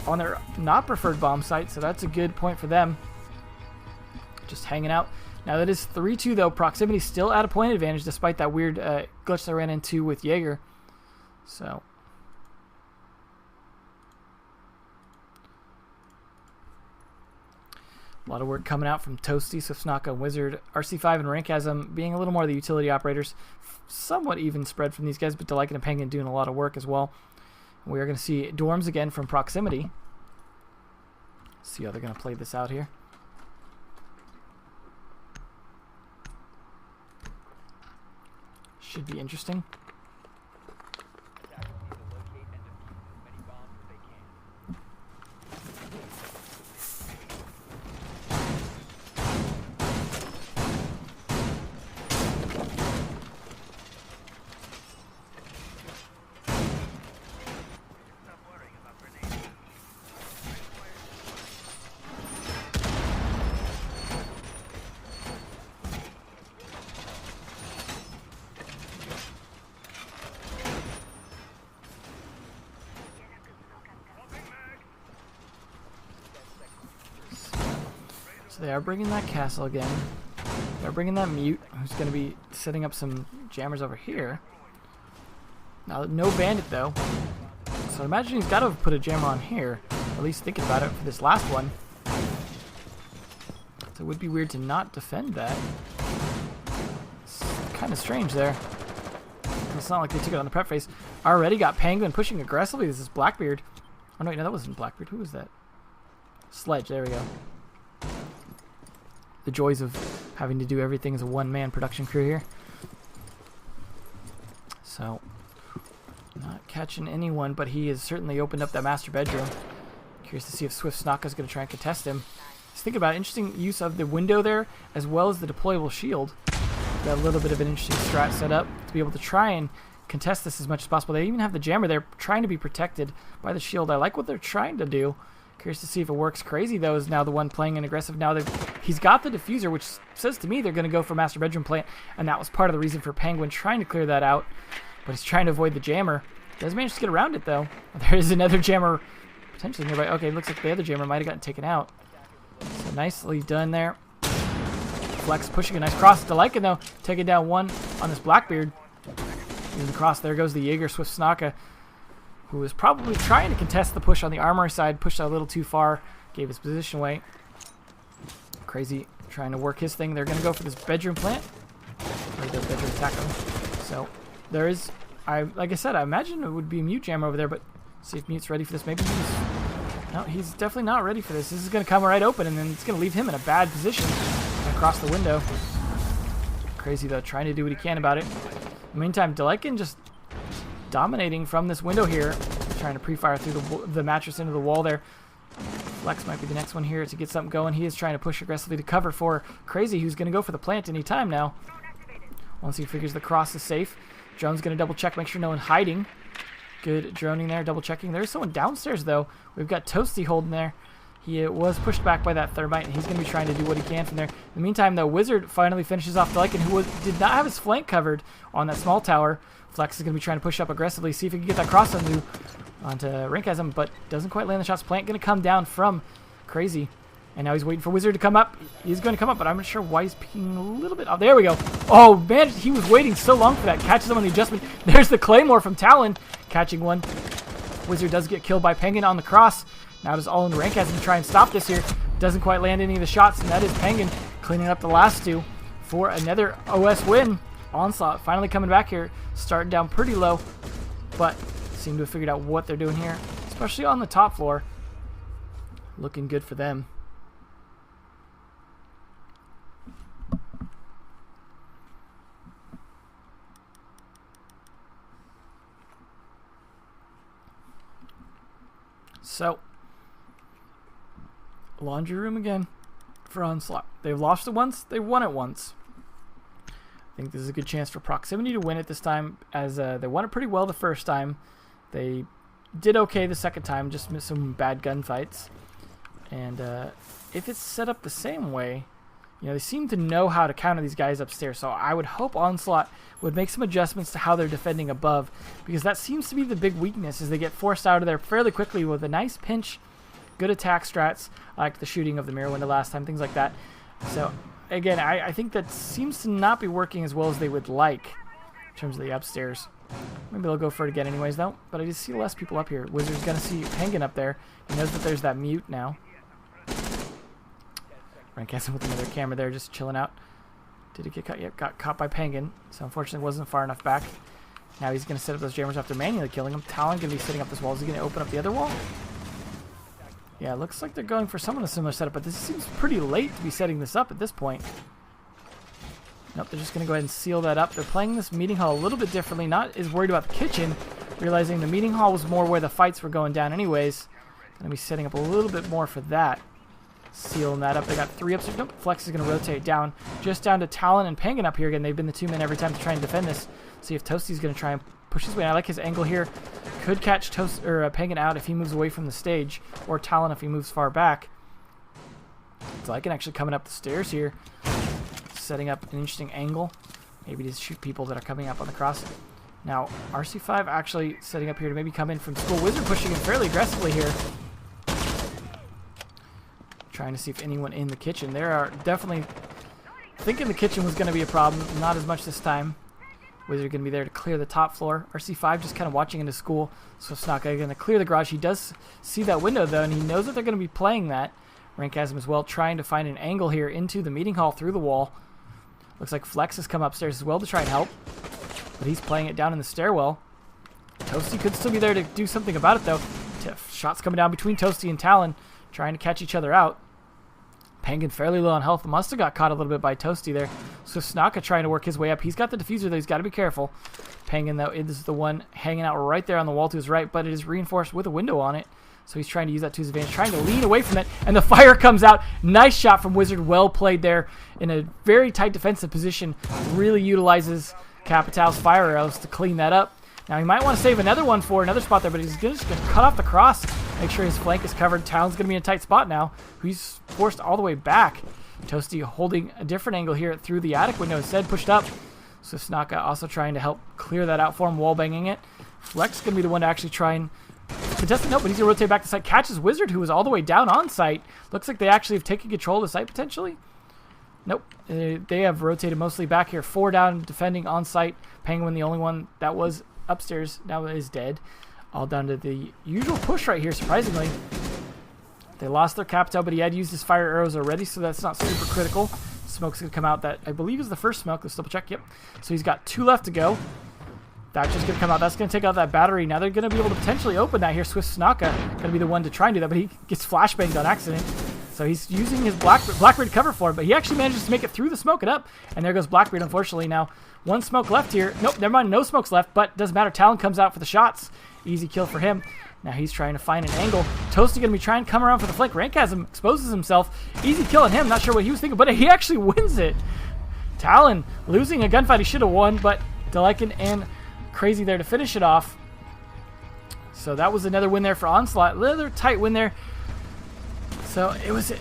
on their not preferred bomb site, so that's a good point for them. Just hanging out. Now that is 3-2, though. Proximity still at a point advantage despite that weird glitch they ran into with Jaeger. So a lot of work coming out from Toasty, Swiftnaka, Wizard, RC5, and Rankasm being a little more the utility operators. Somewhat even spread from these guys, but Delica and Penguin doing a lot of work as well. We are going to see Dorms again from Proximity. See how they're going to play this out here. Should be interesting. So they are bringing that castle again. They're bringing that mute, who's going to be setting up some jammers over here. Now, no bandit, though. So I imagine he's got to put a jammer on here. At least thinking about it for this last one. So it would be weird to not defend that. It's kind of strange there. It's not like they took it on the prep phase. Already got Penguin pushing aggressively. This is Blackbeard. Oh, no, wait, no, that wasn't Blackbeard. Who was that? Sledge, there we go. the joys of having to do everything as a one-man production crew here. So, not catching anyone, but he has certainly opened up that master bedroom. Curious to see if Swift Snaka is going to try and contest him. Just thinking about interesting use of the window there, as well as the deployable shield. Got a little bit of an interesting strat set up to be able to try and contest this as much as possible. They even have the jammer there trying to be protected by the shield. I like what they're trying to do. Curious to see if it works. Crazy, though, is now the one playing an aggressive. Now he's got the diffuser, which says to me they're going to go for master bedroom plant, and that was part of the reason for Penguin trying to clear that out. But he's trying to avoid the jammer. Does manage to get around it, though. There is another jammer potentially nearby. Okay, looks like the other jammer might have gotten taken out. So nicely done there. Flex pushing a nice cross to Lycan, though. Taking down one on this Blackbeard. Using the cross. There goes the Jaeger Swift Snaka, who was probably trying to contest the push on the armor side. Pushed out a little too far. Gave his position away. Crazy trying to work his thing. They're going to go for this bedroom plant. Or the bedroom attack him. So there is, like I said, I imagine it would be a Mute Jammer over there, but see if Mute's ready for this. Maybe he's... No, he's definitely not ready for this. This is going to come right open, and then it's going to leave him in a bad position across the window. Crazy, though, trying to do what he can about it. In the meantime, Delikin just dominating from this window here, trying to pre-fire through the mattress into the wall there. Flex might be the next one here to get something going. He is trying to push aggressively to cover for Crazy, who's going to go for the plant any time now. Once he figures the cross is safe, Drone's going to double check, make sure no one hiding. Good droning there, double checking. There's someone downstairs, though. We've got Toasty holding there. He was pushed back by that Thermite, and he's going to be trying to do what he can from there. In the meantime, though, Wizard finally finishes off Delican, who did not have his flank covered on that small tower. Flex is going to be trying to push up aggressively, see if he can get that cross onto Rinkasm, but doesn't quite land the shots. Plant going to come down from Crazy. And now he's waiting for Wizard to come up. He's going to come up, but I'm not sure why he's peeking a little bit. Oh, there we go. Oh, man, he was waiting so long for that. Catches him on the adjustment. There's the Claymore from Talon. Catching one. Wizard does get killed by Penguin on the cross. Now does all in rank as him try and stop this here. Doesn't quite land any of the shots, and that is Penguin cleaning up the last two for another OS win. Onslaught finally coming back here. Starting down pretty low, but seem to have figured out what they're doing here, especially on the top floor. Looking good for them. So, laundry room again for Onslaught. They've lost it once, they've won it once. I think this is a good chance for Proximity to win it this time, as they won it pretty well the first time. They did okay the second time, just missed some bad gunfights. And if it's set up the same way, you know, they seem to know how to counter these guys upstairs. So I would hope Onslaught would make some adjustments to how they're defending above, because that seems to be the big weakness, is they get forced out of there fairly quickly with a nice pinch, good attack strats, like the shooting of the mirror window last time, things like that. So again, I think that seems to not be working as well as they would like in terms of the upstairs. Maybe they'll go for it again anyways, though. But I just see less people up here. Wizard's going to see Penguin up there. He knows that there's that Mute now. Rankassin with another camera there, just chilling out. Did he get caught? Yep, got caught by Penguin. So unfortunately wasn't far enough back. Now he's going to set up those jammers after manually killing them. Talon going to be setting up this wall. Is he going to open up the other wall? Yeah, looks like they're going for some of a similar setup, but this seems pretty late to be setting this up at this point. Nope, they're just going to go ahead and seal that up. They're playing this meeting hall a little bit differently. Not as worried about the kitchen, realizing the meeting hall was more where the fights were going down anyways. Going to be setting up a little bit more for that. Sealing that up. They got 3 upstairs. Nope, Flex is going to rotate down. Just down to Talon and Penguin up here again. They've been the 2 men every time to try and defend this. See if Toasty's going to try and push his way. I like his angle here. Could catch Penguin out if he moves away from the stage, or Talon if he moves far back. So I can actually coming up the stairs here, setting up an interesting angle, maybe to shoot people that are coming up on the cross. Now RC5 actually setting up here to maybe come in from school. Wizard pushing in fairly aggressively here, trying to see if anyone in the kitchen. There are definitely thinking the kitchen was going to be a problem. Not as much this time. Wizard going to be there to clear the top floor. RC5 just kind of watching into school. So Snaka going to clear the garage. He does see that window, though, and he knows that they're going to be playing that. Rankasm as well, trying to find an angle here into the meeting hall through the wall. Looks like Flex has come upstairs as well to try and help. But he's playing it down in the stairwell. Toasty could still be there to do something about it, though. Shots coming down between Toasty and Talon, trying to catch each other out. Penguin fairly low on health. Must have got caught a little bit by Toasty there. So Snaka trying to work his way up. He's got the diffuser, though. He's got to be careful. Penguin, though, is the one hanging out right there on the wall to his right, but it is reinforced with a window on it. So he's trying to use that to his advantage, trying to lean away from it, and the fire comes out. Nice shot from Wizard. Well played there in a very tight defensive position. Really utilizes Capital's fire arrows to clean that up. Now he might want to save another one for another spot there, but he's just going to cut off the cross, make sure his flank is covered. Talon's going to be in a tight spot now. He's forced all the way back. Toasty holding a different angle here through the attic window instead, pushed up. So Snaka also trying to help clear that out for him, wall banging it. Flex going to be the one to actually try and contest it. Nope, but he's going to rotate back to site. Catches Wizard, who was all the way down on site. Looks like they actually have taken control of the site potentially. Nope, they have rotated mostly back here. 4 down, defending on site. Penguin, the only one that was upstairs, now is dead. All down to the usual push right here, surprisingly. They lost their Capital, but he had used his fire arrows already, so that's not super critical. Smoke's going to come out. That I believe is the first smoke. Let's double check. Yep. So he's got 2 left to go. That's just going to come out. That's going to take out that battery. Now they're going to be able to potentially open that here. Swift Snaka going to be the one to try and do that, but he gets flashbanged on accident. So he's using his Blackbeard to cover for him, but he actually manages to make it through the smoke and up. And there goes Blackbeard, unfortunately. Now, 1 smoke left here. Nope, never mind. No smokes left, but doesn't matter. Talon comes out for the shots. Easy kill for him. Now he's trying to find an angle. Toasty going to be trying to come around for the flank. Rankasm exposes himself. Easy kill on him. Not sure what he was thinking, but he actually wins it. Talon losing a gunfight he should have won, but Delican and Crazy there to finish it off. So that was another win there for Onslaught. Another tight win there. So it was,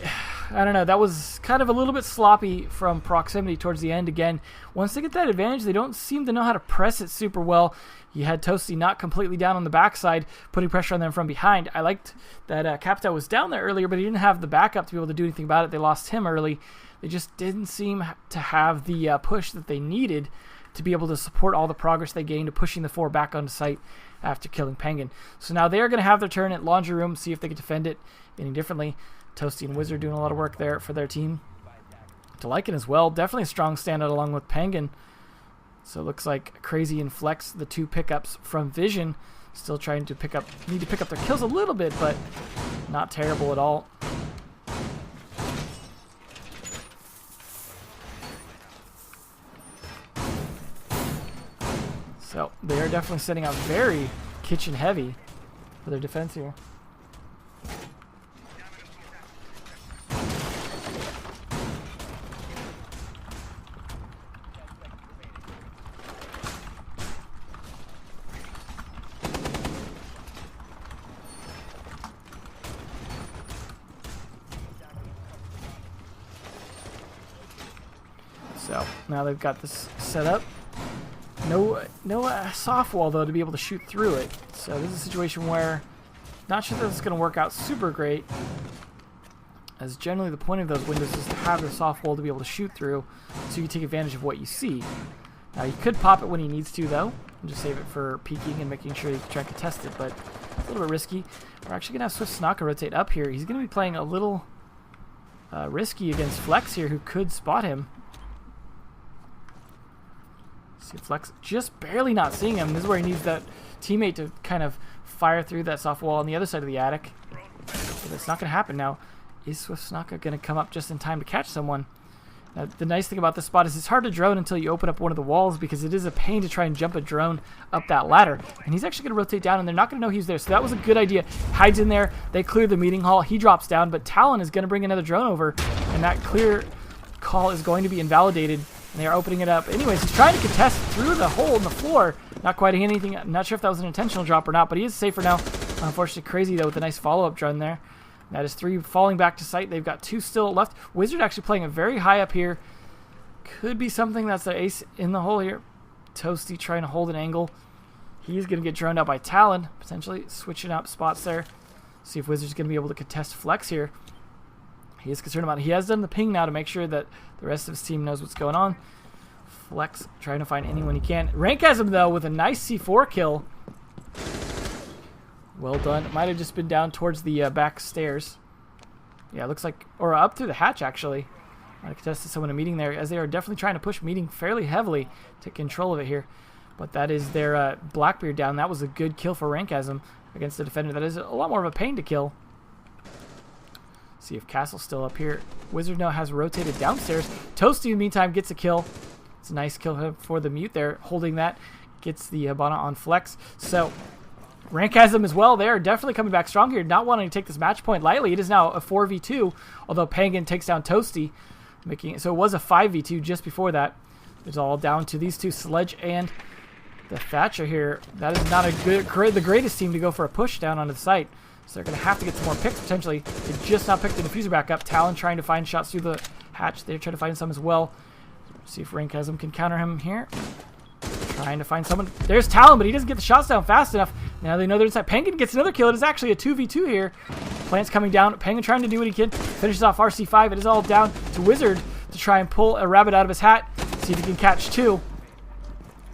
I don't know, that was kind of a little bit sloppy from proximity towards the end again. Once they get that advantage, they don't seem to know how to press it super well. You had Toasty not completely down on the backside, putting pressure on them from behind. I liked that Capital was down there earlier, but he didn't have the backup to be able to do anything about it. They lost him early. They just didn't seem to have the push that they needed to be able to support all the progress they gained to pushing the 4 back onto site after killing Penguin. So now they're going to have their turn at Laundry Room, see if they can defend it any differently. Toasty and Wizard doing a lot of work there for their team. Delican as well. Definitely a strong standout along with Penguin. So it looks like Crazy and Flex, the 2 pickups from Vision, still trying to need to pick up their kills a little bit, but not terrible at all. So they are definitely setting out very kitchen heavy for their defense here. So now they've got this set up. No soft wall, though, to be able to shoot through it. So this is a situation where not sure that it's going to work out super great, as generally the point of those windows is to have the soft wall to be able to shoot through so you take advantage of what you see. Now, you could pop it when he needs to, though, and just save it for peeking and making sure you can try and contest it, but it's a little bit risky. We're actually going to have Swift Snaka rotate up here. He's going to be playing a little risky against Flex here, who could spot him. See, Flex just barely not seeing him. This is where he needs that teammate to kind of fire through that soft wall on the other side of the attic. But that's not going to happen now. Is Swift Snaka going to come up just in time to catch someone? Now, the nice thing about this spot is it's hard to drone until you open up one of the walls, because it is a pain to try and jump a drone up that ladder. And he's actually going to rotate down, and they're not going to know he's there. So that was a good idea. Hides in there. They clear the meeting hall. He drops down, but Talon is going to bring another drone over, and that clear call is going to be invalidated. And they are opening it up. Anyways, he's trying to contest through the hole in the floor. Not quite hitting anything. I'm not sure if that was an intentional drop or not, but he is safer now. Unfortunately, Crazy, though, with a nice follow-up drone there. And that is 3 falling back to site. They've got 2 still left. Wizard actually playing it very high up here. Could be something that's their ace in the hole here. Toasty trying to hold an angle. He's going to get droned out by Talon, potentially switching up spots there. See if Wizard's going to be able to contest Flex here. He is concerned about it. He has done the ping now to make sure that the rest of his team knows what's going on. Flex trying to find anyone he can. Rankasm, though, with a nice C4 kill. Well done. It might have just been down towards the back stairs. Yeah, it looks like, or up through the hatch, actually. Might have contested someone in a meeting there, as they are definitely trying to push meeting fairly heavily to control of it here. But that is their Blackbeard down. That was a good kill for Rankasm against the defender. That is a lot more of a pain to kill. See if Castle's still up here. Wizard now has rotated downstairs. Toasty, in the meantime, gets a kill. It's a nice kill for the mute there, holding that. Gets the Hibana on flex. So, Rank has them as well. They are definitely coming back strong here, not wanting to take this match point lightly. It is now a 4v2, although Pangan takes down Toasty, making it so it was a 5v2 just before that. It's all down to these two, Sledge and the Thatcher here. That is not the greatest team to go for a push down onto the site. So they're going to have to get some more picks potentially. They just now picked the diffuser back up. Talon trying to find shots through the hatch. They're trying to find some as well. See if Rankasm can counter him here. Trying to find someone. There's Talon, but he doesn't get the shots down fast enough. Now they know they're inside. Penguin gets another kill. It is actually a 2v2 here. Plant's coming down. Penguin trying to do what he can. Finishes off RC5. It is all down to Wizard to try and pull a rabbit out of his hat. See if he can catch two.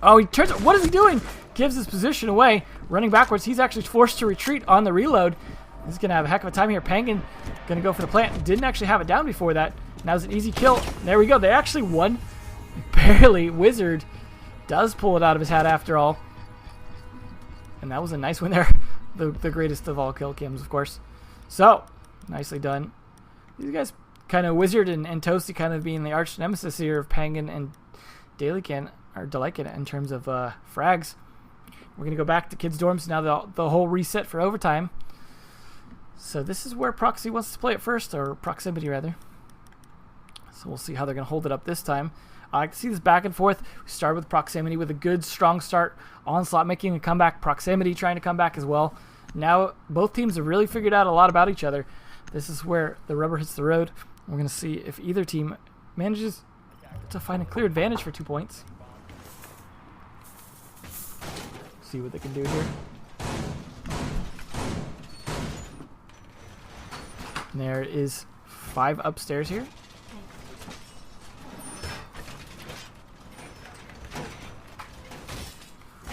Oh, he turns. What is he doing? Gives his position away. Running backwards. He's actually forced to retreat on the reload. He's going to have a heck of a time here. Penguin going to go for the plant. Didn't actually have it down before that. Now it's an easy kill. There we go. They actually won. Barely. Wizard does pull it out of his hat after all. And that was a nice win there. The greatest of all kill cams, of course. So, nicely done. These guys kind of Wizard and Toasty kind of being the arch nemesis here of Pangan and Dailycan, or Delightcan in terms of frags. We're going to go back to kids' dorms now. The whole reset for overtime. So this is where Proxy wants to play it first, or Proximity rather. So we'll see how they're going to hold it up this time. I can see this back and forth. We started with Proximity with a good, strong start. Onslaught making a comeback. Proximity trying to come back as well. Now both teams have really figured out a lot about each other. This is where the rubber hits the road. We're going to see if either team manages to find a clear advantage for 2 points. See what they can do here. And there is 5 upstairs here.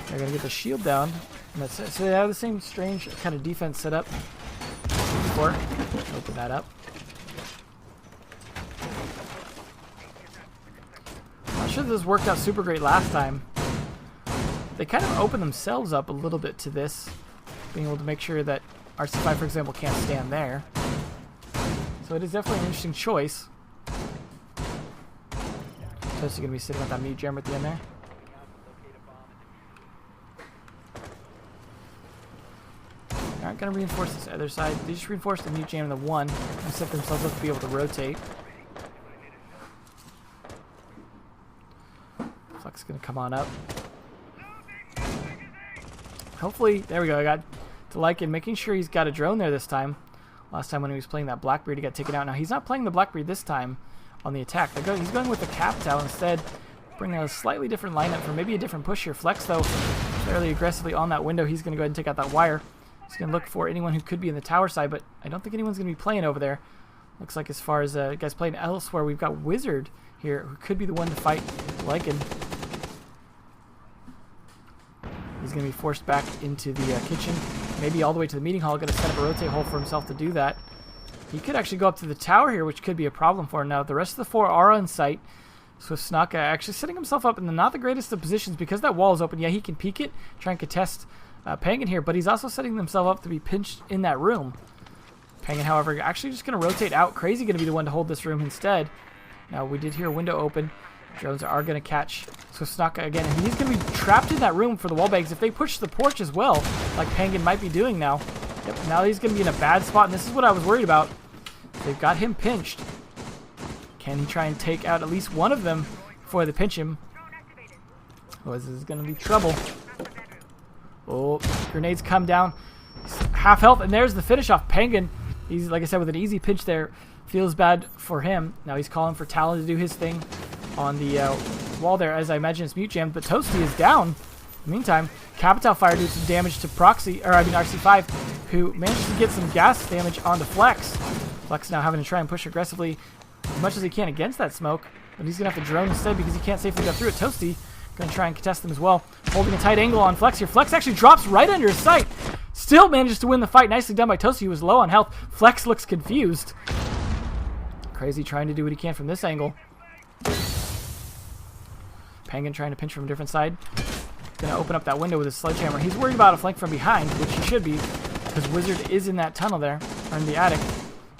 They're going to get the shield down. And that's it. So they have the same strange kind of defense set up before. Open that up. I'm not sure this worked out super great last time. They kind of open themselves up a little bit to this, being able to make sure that RC5, for example, can't stand there. So it is definitely an interesting choice. Toasty going to be sitting at that mute jam at the end there. They aren't going to reinforce this other side. They just reinforce the mute jam and the 1 and set themselves up to be able to rotate. Flex is going to come on up. Hopefully, there we go. I got Delightcan making sure he's got a drone there this time. Last time when he was playing that Blackbeard, he got taken out. Now he's not playing the Blackbeard this time on the attack. He's going with the Capital instead, bringing a slightly different lineup for maybe a different push here. Flex, though, fairly aggressively on that window. He's going to go ahead and take out that wire. He's going to look for anyone who could be in the tower side, but I don't think anyone's going to be playing over there. Looks like as far as guys playing elsewhere, we've got Wizard here, who could be the one to fight Lycan. He's going to be forced back into the kitchen, maybe all the way to the meeting hall. Going to set up a rotate hole for himself to do that. He could actually go up to the tower here, which could be a problem for him. Now, the rest of the 4 are on site. So Snaka actually setting himself up in the not the greatest of positions because that wall is open. Yeah, he can peek it, try and contest Pangan here, but he's also setting himself up to be pinched in that room. Pangan, however, actually just going to rotate out. Crazy going to be the one to hold this room instead. Now, we did hear a window open. Drones are going to catch Snaka again, and he's going to be trapped in that room for the wall bags. If they push the porch as well, like Pangan might be doing now. Yep, now he's going to be in a bad spot, and this is what I was worried about. They've got him pinched. Can he try and take out at least one of them before they pinch him? Oh, this is going to be trouble. Oh, grenades come down. Half health, and there's the finish off. Pangan, he's, like I said, with an easy pinch there. Feels bad for him. Now he's calling for Talon to do his thing on the wall there, as I imagine it's mute jammed, but Toasty is down. In the meantime, Capital Fire did some damage to RC5, who managed to get some gas damage onto Flex. Flex now having to try and push aggressively as much as he can against that smoke, but he's going to have to drone instead because he can't safely get through it. Toasty going to try and contest them as well, holding a tight angle on Flex here. Flex actually drops right under his sight. Still manages to win the fight. Nicely done by Toasty, who was low on health. Flex looks confused. Crazy trying to do what he can from this angle. Pangan trying to pinch from a different side. Going to open up that window with his sledgehammer. He's worried about a flank from behind, which he should be, because Wizard is in that tunnel there, or in the attic.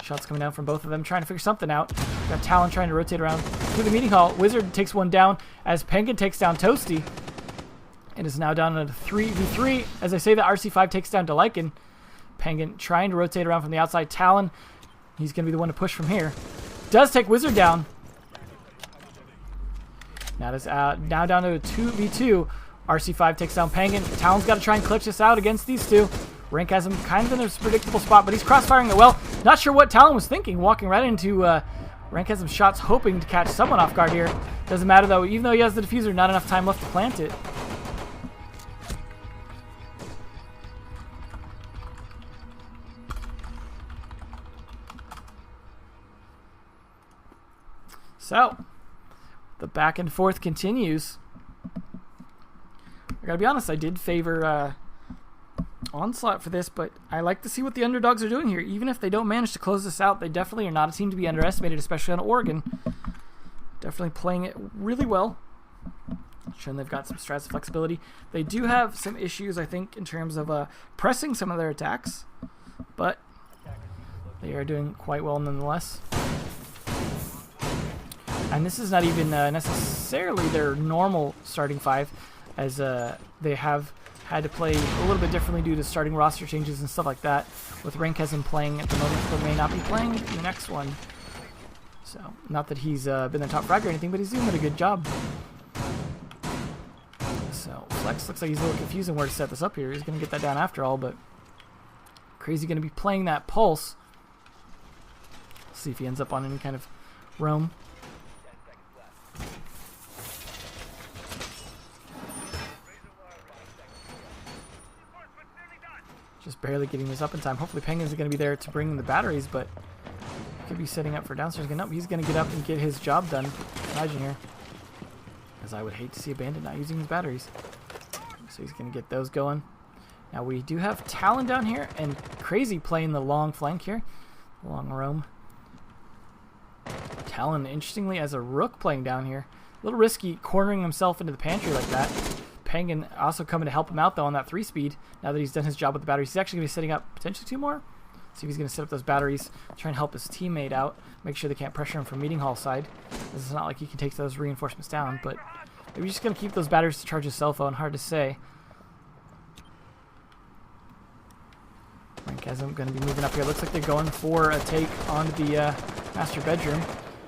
Shots coming down from both of them, trying to figure something out. Got Talon trying to rotate around through the meeting hall. Wizard takes one down as Penguin takes down Toasty. And is now down at a 3v3. As I say that, RC5 takes down Deliken. Penguin trying to rotate around from the outside. Talon, he's going to be the one to push from here. Does take Wizard down. Now it's now down to a 2v2. RC5 takes down Penguin. Talon's got to try and clutch this out against these two. Rank has him kind of in a predictable spot, but he's crossfiring it well. Not sure what Talon was thinking, walking right into Rank has some shots, hoping to catch someone off guard here. Doesn't matter though, even though he has the diffuser, not enough time left to plant it. So, the back and forth continues. I gotta be honest, I did favor Onslaught for this, but I like to see what the underdogs are doing here. Even if they don't manage to close this out, they definitely are not a team to be underestimated, especially on Oregon. Definitely playing it really well. Showing they've got some strats and flexibility. They do have some issues, I think, in terms of pressing some of their attacks, but they are doing quite well nonetheless. And this is not even necessarily their normal starting five, as they have had to play a little bit differently due to starting roster changes and stuff like that, with Rankesm playing at the moment, but may not be playing in the next one. So, not that he's been the top frag or anything, but he's doing a good job. So, Flex looks like he's a little confused on where to set this up here. He's going to get that down after all, but Crazy going to be playing that Pulse. See if he ends up on any kind of roam. Just barely getting this up in time. Hopefully Penguin's going to be there to bring in the batteries, but could be setting up for downstairs. Nope, he's going to get up and get his job done. Imagine here. As I would hate to see a Bandit not using his batteries. So he's going to get those going. Now we do have Talon down here, and Crazy playing the long flank here. Long roam. Talon, interestingly, as a Rook playing down here. A little risky cornering himself into the pantry like that. Penguin also coming to help him out, though, on that 3-speed. Now that he's done his job with the batteries, he's actually going to be setting up potentially 2 more. See if he's going to set up those batteries, try and help his teammate out, make sure they can't pressure him from meeting hall side. This is not like he can take those reinforcements down, but maybe he's just going to keep those batteries to charge his cell phone. Hard to say. Rankesm going to be moving up here. Looks like they're going for a take on the master bedroom.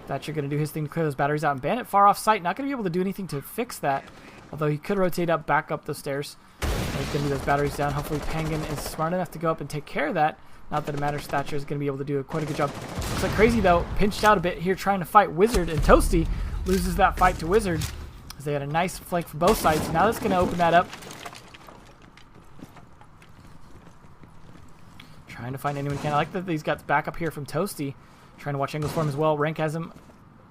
Thatcher going to do his thing to clear those batteries out. And Bandit far off site, not going to be able to do anything to fix that. Although he could rotate up, back up those stairs. He's going to be those batteries down. Hopefully Penguin is smart enough to go up and take care of that. Not that it matters. Thatcher is going to be able to do quite a good job. Looks like Crazy, though, pinched out a bit here trying to fight Wizard. And Toasty loses that fight to Wizard, as they had a nice flank from both sides. Now that's going to open that up. Trying to find anyone he can. I like that he's got backup here from Toasty. Trying to watch angles for him as well. Rank has him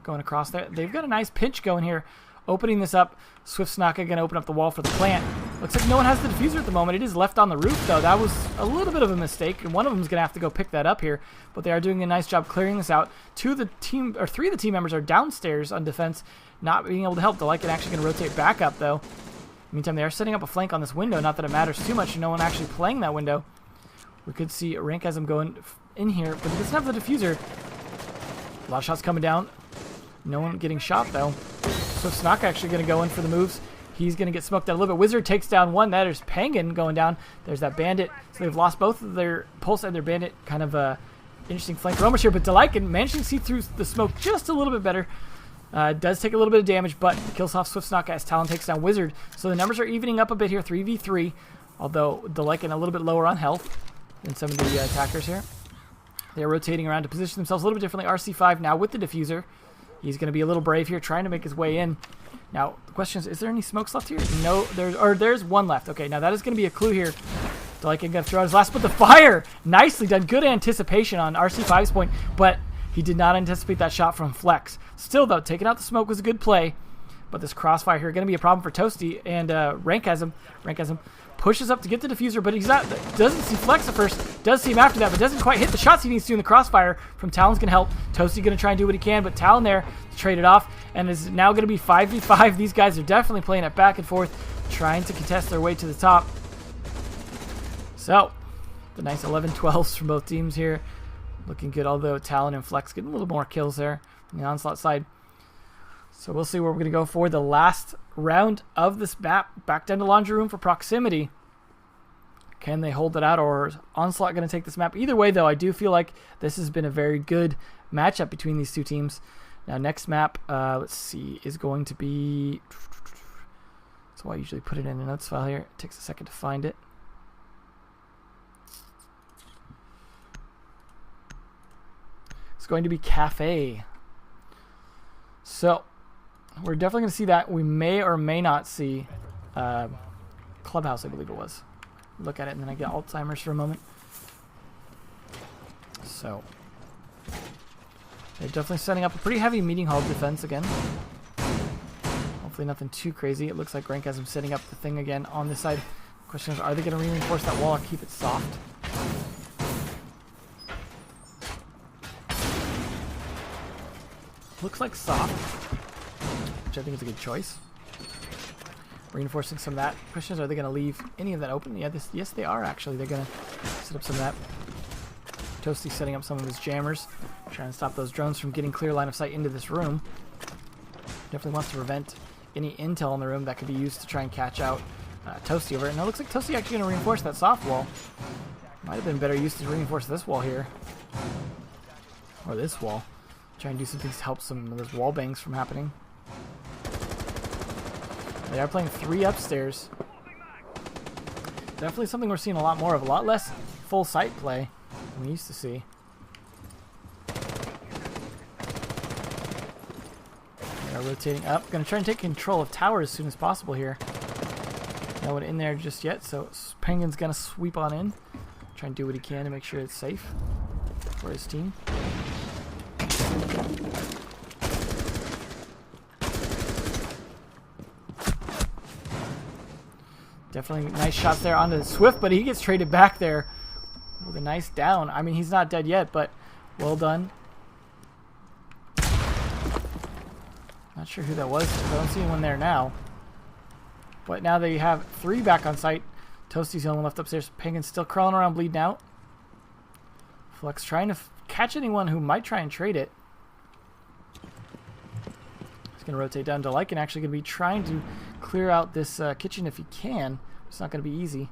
going across there. They've got a nice pinch going here. Opening this up. Swift Snaka going to open up the wall for the plant. Looks like no one has the diffuser at the moment. It is left on the roof, though. That was a little bit of a mistake, and one of them is going to have to go pick that up here. But they are doing a nice job clearing this out. 3 of the team members are downstairs on defense, not being able to help. Deliken actually going to rotate back up, though. Meantime, they are setting up a flank on this window. Not that it matters too much. No one actually playing that window. We could see Rank as him going in here, but he doesn't have the diffuser. A lot of shots coming down. No one getting shot, though. So Snaka actually going to go in for the moves. He's going to get smoked out a little bit. Wizard takes down one. There's Penguin going down. There's that Bandit. So they've lost both of their Pulse and their Bandit. Kind of interesting flank roamers here. But Deliken managing to see through the smoke just a little bit better. Does take a little bit of damage, but kills off Swift Snaka as Talon takes down Wizard. So the numbers are evening up a bit here, 3v3. Although Deliken a little bit lower on health than some of the attackers here. They're rotating around to position themselves a little bit differently. RC5 now with the diffuser. He's going to be a little brave here, trying to make his way in. Now, the question is there any smokes left here? No, there's one left. Okay, now that is going to be a clue here. Deliken going to throw out his last, but the fire! Nicely done. Good anticipation on RC5's point, but he did not anticipate that shot from Flex. Still, though, taking out the smoke was a good play, but this crossfire here going to be a problem for Toasty, and Rank has him. Pushes up to get the diffuser, but doesn't see Flex at first. Does see him after that, but doesn't quite hit the shots he needs to in the crossfire from Talon's going to help. Toasty going to try and do what he can, but Talon there to trade it off, and is now going to be 5v5. These guys are definitely playing it back and forth, trying to contest their way to the top. So, the nice 11-12s from both teams here. looking good, although Talon and Flex getting a little more kills there on the Onslaught side. So we'll see where we're going to go for the last round of this map. Back down to Laundry Room for proximity. Can they hold it out, or is Onslaught going to take this map? Either way, though, I do feel like this has been a very good matchup between these two teams. Now, next map, let's see, is going to be... So I usually put it in a notes file here. It takes a second to find it. It's going to be Cafe. So, we're definitely going to see that. We may or may not see Clubhouse, I believe it was. Look at it, and then I get Alzheimer's for a moment. So, they're definitely setting up a pretty heavy meeting hall defense again. Hopefully nothing too crazy. It looks like Rank has them setting up the thing again on this side. Question is, are they going to reinforce that wall or keep it soft? Looks like soft, which I think is a good choice. Reinforcing some of that. Question is, are they going to leave any of that open? Yeah, yes, they are actually. They're going to set up some of that. Toasty setting up some of his jammers, trying to stop those drones from getting clear line of sight into this room. Definitely wants to prevent any intel in the room that could be used to try and catch out Toasty over it. Now it looks like Toasty actually going to reinforce that soft wall. Might have been better used to reinforce this wall here. Or this wall. Try and do some things to help some of those wall bangs from happening. They are playing 3 upstairs. Definitely something we're seeing a lot more of. A lot less full sight play than we used to see. They are rotating up. Going to try and take control of tower as soon as possible here. No one in there just yet, so Penguin's going to sweep on in. Try and do what he can to make sure it's safe for his team. Definitely nice shots there onto Swift, but he gets traded back there with a nice down. I mean, he's not dead yet, but well done. Not sure who that was. I don't see anyone there now. But now that you have 3 back on site, Toasty's the only one left upstairs. Penguin's still crawling around, bleeding out. Flex trying to catch anyone who might try and trade it. He's going to rotate down to Lycan, actually going to be trying to clear out this kitchen if he can. It's not going to be easy.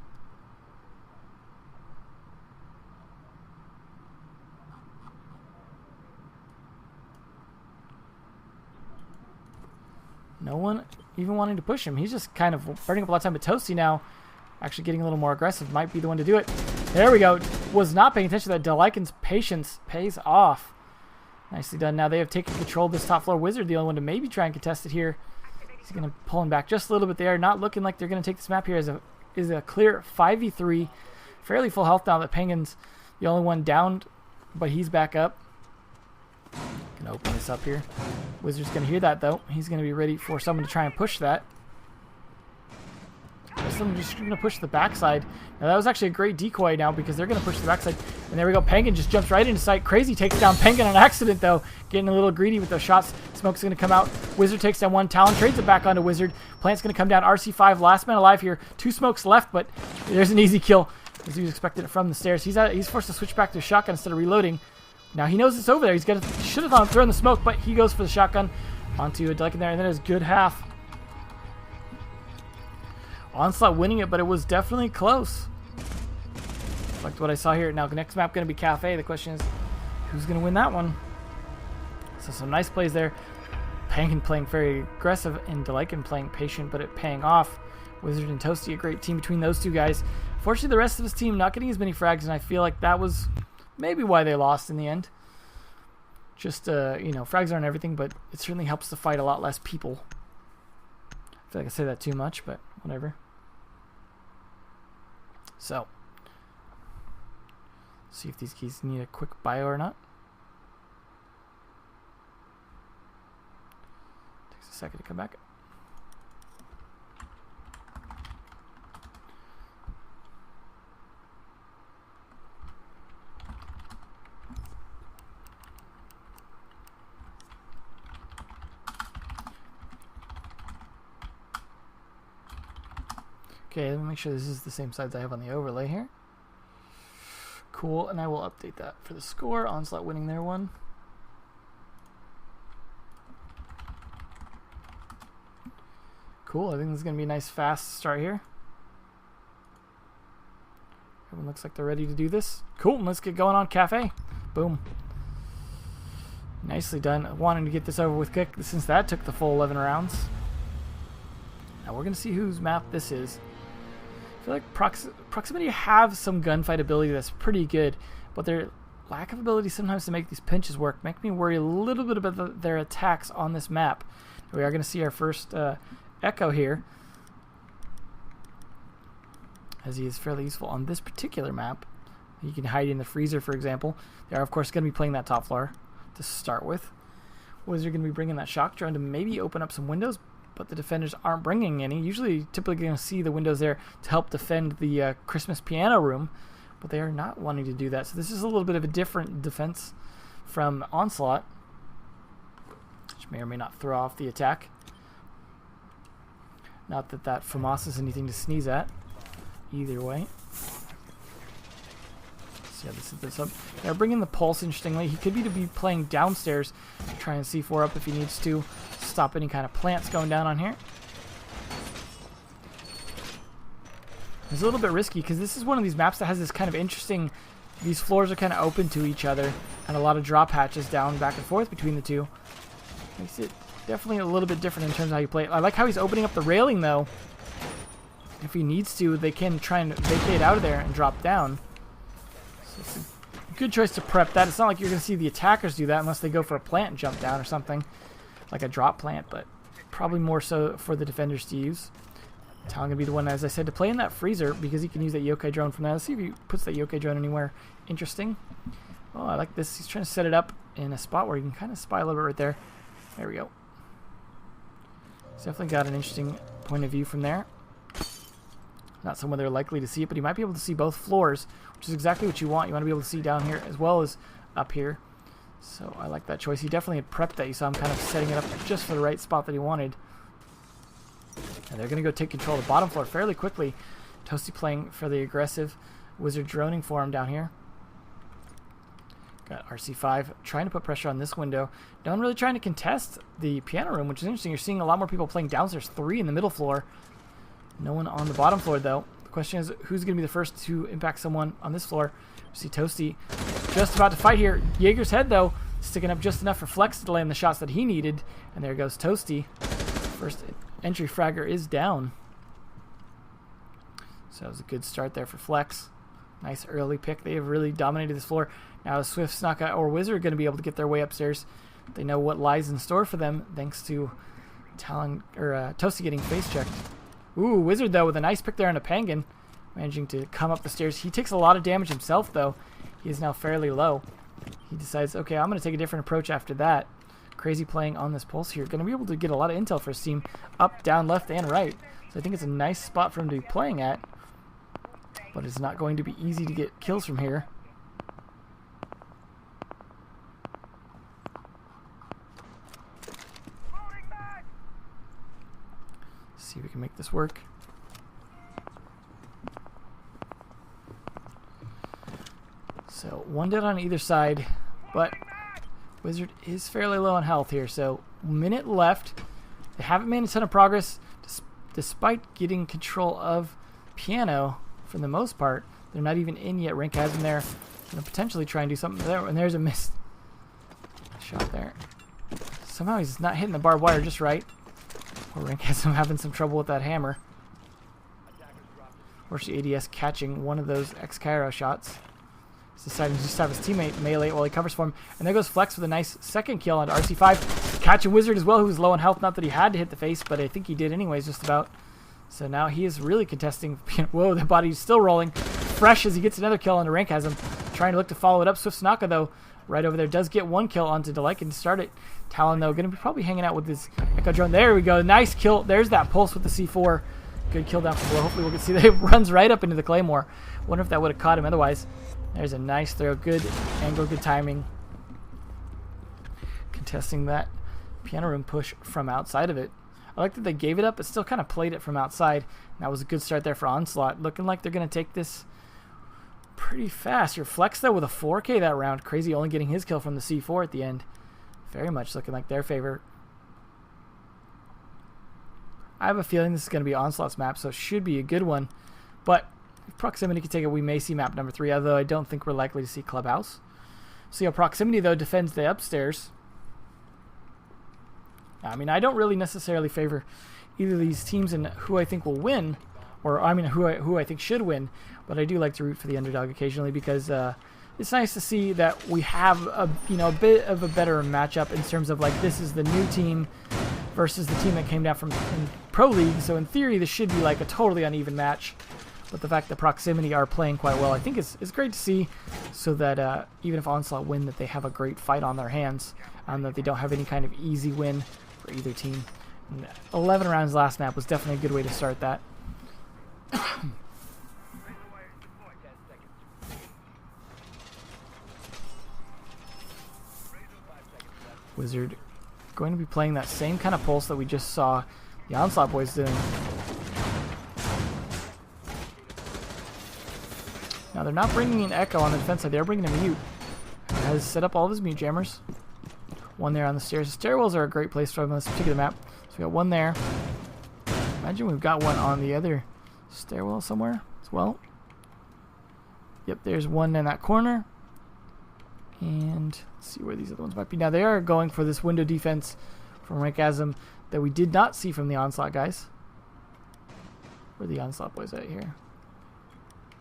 No one even wanting to push him. He's just kind of burning up a lot of time. But Toasty now actually getting a little more aggressive. Might be the one to do it. There we go. Was not paying attention to that. Delican's patience pays off. Nicely done. Now they have taken control of this top floor. Wizard, the only one to maybe try and contest it here. He's going to pull him back just a little bit there. Not looking like they're going to take this map here as a clear 5v3. Fairly full health now that Penguin's the only one downed, but he's back up. Going to open this up here. Wizard's going to hear that, though. He's going to be ready for someone to try and push that. Someone just going to push the backside. Now, that was actually a great decoy now because they're going to push the backside. And there we go. Penguin just jumps right into sight. Crazy takes down Penguin on accident, though. Getting a little greedy with those shots. Smoke's going to come out. Wizard takes down one. Talon trades it back onto Wizard. Plant's going to come down. RC5, last man alive here. 2 smokes left, but there's an easy kill. As he was expecting it from the stairs. He's forced to switch back to a shotgun instead of reloading. Now he knows it's over there. He's got to, should have thrown the smoke, but he goes for the shotgun onto a Delican there, and then it's good half. Onslaught winning it, but it was definitely close. Like what I saw here. Now, the next map going to be Cafe. The question is, who's going to win that one? So some nice plays there. Penguin playing very aggressive, and Delican playing patient, but it paying off. Wizard and Toasty, a great team between those two guys. Fortunately, the rest of his team not getting as many frags, and I feel like that was maybe why they lost in the end. Just, you know, frags aren't everything, but it certainly helps to fight a lot less people. I feel like I say that too much, but whatever. So, see if these keys need a quick bio or not. Takes a second to come back. Okay, let me make sure this is the same sides I have on the overlay here. Cool. Cool, and I will update that for the score. Onslaught winning their one. Cool, I think this is going to be a nice fast start here. Everyone looks like they're ready to do this. Cool, and let's get going on Cafe. Boom. Nicely done. Wanting to get this over with quick since that took the full 11 rounds. Now we're going to see whose map this is. I feel like Proximity have some gunfight ability that's pretty good, but their lack of ability sometimes to make these pinches work make me worry a little bit about their attacks on this map. We are going to see our first Echo here, as he is fairly useful on this particular map. You can hide in the freezer, for example. They are, of course, going to be playing that top floor to start with. Wizard going to be bringing that shock drone to maybe open up some windows, but the defenders aren't bringing any. Usually, typically going to see the windows there to help defend the Christmas piano room, but they are not wanting to do that. So this is a little bit of a different defense from Onslaught, which may or may not throw off the attack. Not that that FAMAS is anything to sneeze at. Either way. So yeah, this is this up. They're bringing the pulse, interestingly. He could be playing downstairs, trying to C4 up if he needs to. Stop any kind of plants going down on here. It's a little bit risky because this is one of these maps that has this kind of interesting... These floors are kind of open to each other, and a lot of drop hatches down back and forth between the two. Makes it definitely a little bit different in terms of how you play it. I like how he's opening up the railing, though. If he needs to, they can try and vacate out of there and drop down. So it's a good choice to prep that. It's not like you're going to see the attackers do that unless they go for a plant and jump down or something, like a drop plant, but probably more so for the defenders to use. Talon going to be the one, as I said, to play in that freezer because he can use that yokai drone from that. Let's see if he puts that yokai drone anywhere interesting. Oh, I like this. He's trying to set it up in a spot where you can kind of spy a little bit right there. There we go. He's definitely got an interesting point of view from there. Not somewhere they're likely to see it, but he might be able to see both floors, which is exactly what you want. You want to be able to see down here as well as up here. So I like that choice. He definitely had prepped that. You saw him kind of setting it up just for the right spot that he wanted. And they're going to go take control of the bottom floor fairly quickly. Toasty playing for the aggressive. Wizard droning for him down here. Got RC5 trying to put pressure on this window. No one really trying to contest the piano room, which is interesting. You're seeing a lot more people playing downstairs. 3 in the middle floor. No one on the bottom floor, though. The question is, who's going to be the first to impact someone on this floor? We see Toasty just about to fight here. Jaeger's head, though, sticking up just enough for Flex to land the shots that he needed. And there goes Toasty. First entry fragger is down. So that was a good start there for Flex. Nice early pick. They have really dominated this floor. Now Swift, Snaka, or Wizard are going to be able to get their way upstairs. They know what lies in store for them thanks to Talon or Toasty getting face checked. Ooh, Wizard, though, with a nice pick there on a Pangan. Managing to come up the stairs. He takes a lot of damage himself, though. He is now fairly low. He decides, okay, I'm going to take a different approach after that. Crazy playing on this pulse here. Going to be able to get a lot of intel for his team. Up, down, left, and right. So I think it's a nice spot for him to be playing at. But it's not going to be easy to get kills from here. See if we can make this work. So one dead on either side, but Wizard is fairly low on health here. So minute left. They haven't made a ton of progress despite getting control of piano for the most part. They're not even in yet. Rink has him there. Gonna potentially try and do something there, and there's a missed shot there. Somehow he's not hitting the barbed wire just right. Or Rink has him having some trouble with that hammer. Or she ADS catching one of those X-Cairo shots. He's deciding to just have his teammate melee while he covers for him. And there goes Flex with a nice second kill on RC5. Catching Wizard as well, who's low on health. Not that he had to hit the face, but I think he did anyways, just about. So now he is really contesting. Whoa, the body's still rolling. Fresh as he gets another kill on the Rank has him. Trying to look to follow it up. Swift Snaka, though, right over there, does get one kill onto Delican to start it. Talon, though, going to be probably hanging out with his Echo drone. There we go. Nice kill. There's that pulse with the C4. Good kill down from below. Hopefully we'll get to see that. It runs right up into the Claymore. Wonder if that would have caught him otherwise. There's a nice throw. Good angle, good timing. Contesting that piano room push from outside of it. I like that they gave it up, but still kind of played it from outside. That was a good start there for Onslaught. Looking like they're going to take this pretty fast. Your Flex, though, with a 4K that round. Crazy only getting his kill from the C4 at the end. Very much looking like their favor. I have a feeling this is going to be Onslaught's map, so it should be a good one. But if Proximity can take it, we may see map number 3, although I don't think we're likely to see Clubhouse. See how Proximity, though, defends the upstairs. I mean, I don't really necessarily favor either of these teams and who I think will win, or I mean who I think should win, but I do like to root for the underdog occasionally because it's nice to see that we have a bit of a better matchup in terms of like this is the new team versus the team that came down from in Pro League. So in theory, this should be like a totally uneven match. But the fact that Proximity are playing quite well, I think is great to see, so that even if Onslaught win, that they have a great fight on their hands, that they don't have any kind of easy win for either team. And 11 rounds last map was definitely a good way to start that. Wizard going to be playing that same kind of pulse that we just saw the Onslaught boys doing. Now they're not bringing an Echo on the defense side, they're bringing a Mute. He has set up all of his Mute jammers. One there on the stairs. The stairwells are a great place for him on this particular map. So we got one there. Imagine we've got one on the other stairwell somewhere as well. Yep, there's one in that corner. And let's see where these other ones might be. Now they are going for this window defense from Rankasm that we did not see from the Onslaught guys. Where are the Onslaught boys at here?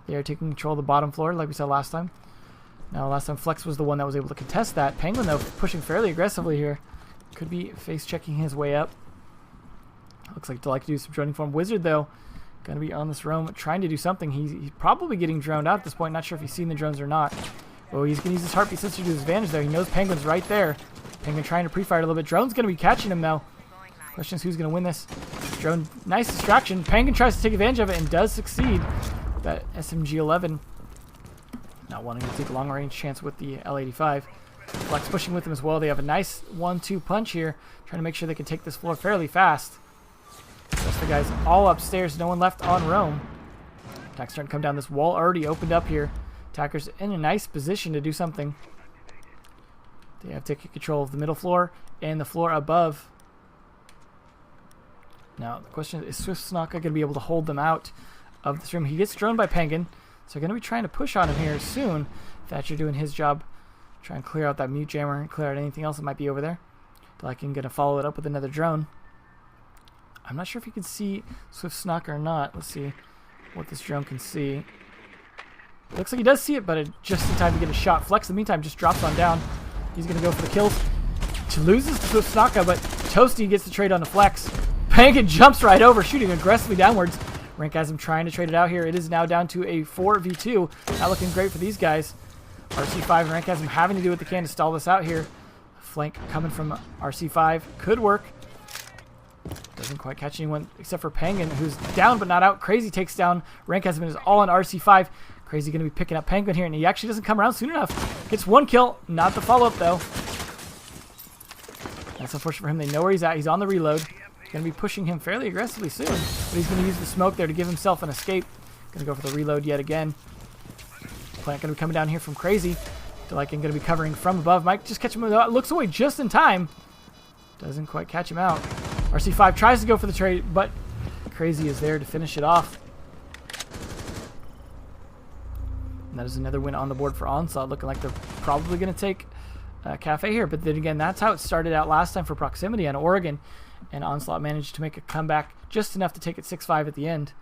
They are taking control of the bottom floor like we saw last time. Now last time Flex was the one that was able to contest that. Penguin though pushing fairly aggressively here. Could be face checking his way up. Looks like to like to do some droning for him. Wizard though gonna be on this roam trying to do something. He's probably getting droned out at this point. Not sure if he's seen the drones or not. Oh, he's gonna use his heartbeat sensor to his advantage there. He knows Penguin's right there. Penguin trying to pre-fire a little bit. Drone's gonna be catching him though. Question is who's gonna win this. Drone, nice distraction. Penguin tries to take advantage of it and does succeed. That SMG-11 not wanting to take a long-range chance with the L85. Flex pushing with them as well. They have a nice 1-2 punch here, trying to make sure they can take this floor fairly fast. Rest of the guys all upstairs, no one left on roam. Attack's starting to come down. This wall already opened up here. Attackers in a nice position to do something. They have taken control of the middle floor and the floor above. Now the question is Swift Snaka going to be able to hold them out of this room? He gets droned by Penguin, so they're going to be trying to push on him here soon. Thatcher doing his job, try and clear out that Mute jammer and clear out anything else that might be over there. Delikin going to follow it up with another drone. I'm not sure if you can see Swift Snaka or not. Let's see what this drone can see. Looks like he does see it, but just in time to get a shot. Flex, in the meantime, just drops on down. He's going to go for the kills. He loses to Swift Snaka, but Toasty gets the trade on the Flex. Penguin jumps right over, shooting aggressively downwards. Rankasm trying to trade it out here. It is now down to a 4v2. Not looking great for these guys. RC5 and Rankasm having to do what they can to stall this out here. Flank coming from RC5. Could work. Doesn't quite catch anyone except for Penguin, who's down but not out. Crazy takes down Rankasm and is all on RC5. Crazy going to be picking up Penguin here, and he actually doesn't come around soon enough. Gets one kill. Not the follow-up, though. That's unfortunate for him. They know where he's at. He's on the reload. Going to be pushing him fairly aggressively soon, but he's going to use the smoke there to give himself an escape. Going to go for the reload yet again. Plant going to be coming down here from Crazy. Delikin going to be covering from above. Mike just catch him. Looks away just in time. Doesn't quite catch him out. RC5 tries to go for the trade, but Crazy is there to finish it off. And that is another win on the board for Onslaught. Looking like they're probably going to take Cafe here, but then again, that's how it started out last time for Proximity on Oregon. And Onslaught managed to make a comeback just enough to take it 6-5 at the end.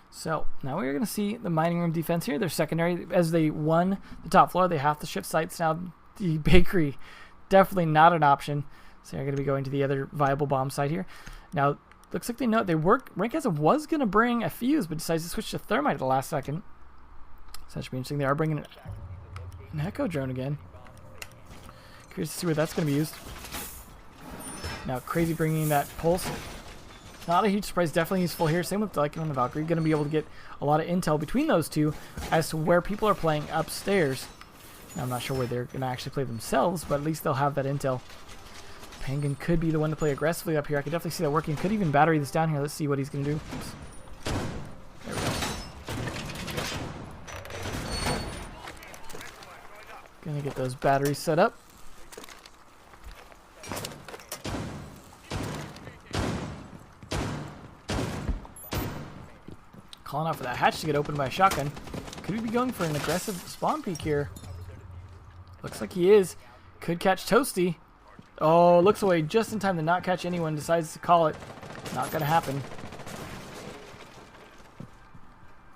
So now we're going to see the mining room defense here. Their secondary, as they won the top floor, they have to shift sites. Now the bakery, definitely not an option. So they're going to be going to the other viable bomb site here. Now, looks like they know they work. Rankasm was going to bring a fuse, but decides to switch to thermite at the last second. So that should be interesting. They are bringing an Echo drone again. Curious to see where that's going to be used. Now, Crazy bringing that pulse. Not a huge surprise. Definitely useful here. Same with Delikin on the Valkyrie. Going to be able to get a lot of intel between those two as to where people are playing upstairs. Now, I'm not sure where they're going to actually play themselves, but at least they'll have that intel. Penguin could be the one to play aggressively up here. I could definitely see that working. Could even battery this down here. Let's see what he's going to do. Oops. There we go. Gonna get those batteries set up. Calling out for that hatch to get opened by a shotgun. Could he be going for an aggressive spawn peek here? Looks like he is. Could catch Toasty. Oh, looks away just in time to not catch anyone. Decides to call it. Not gonna happen.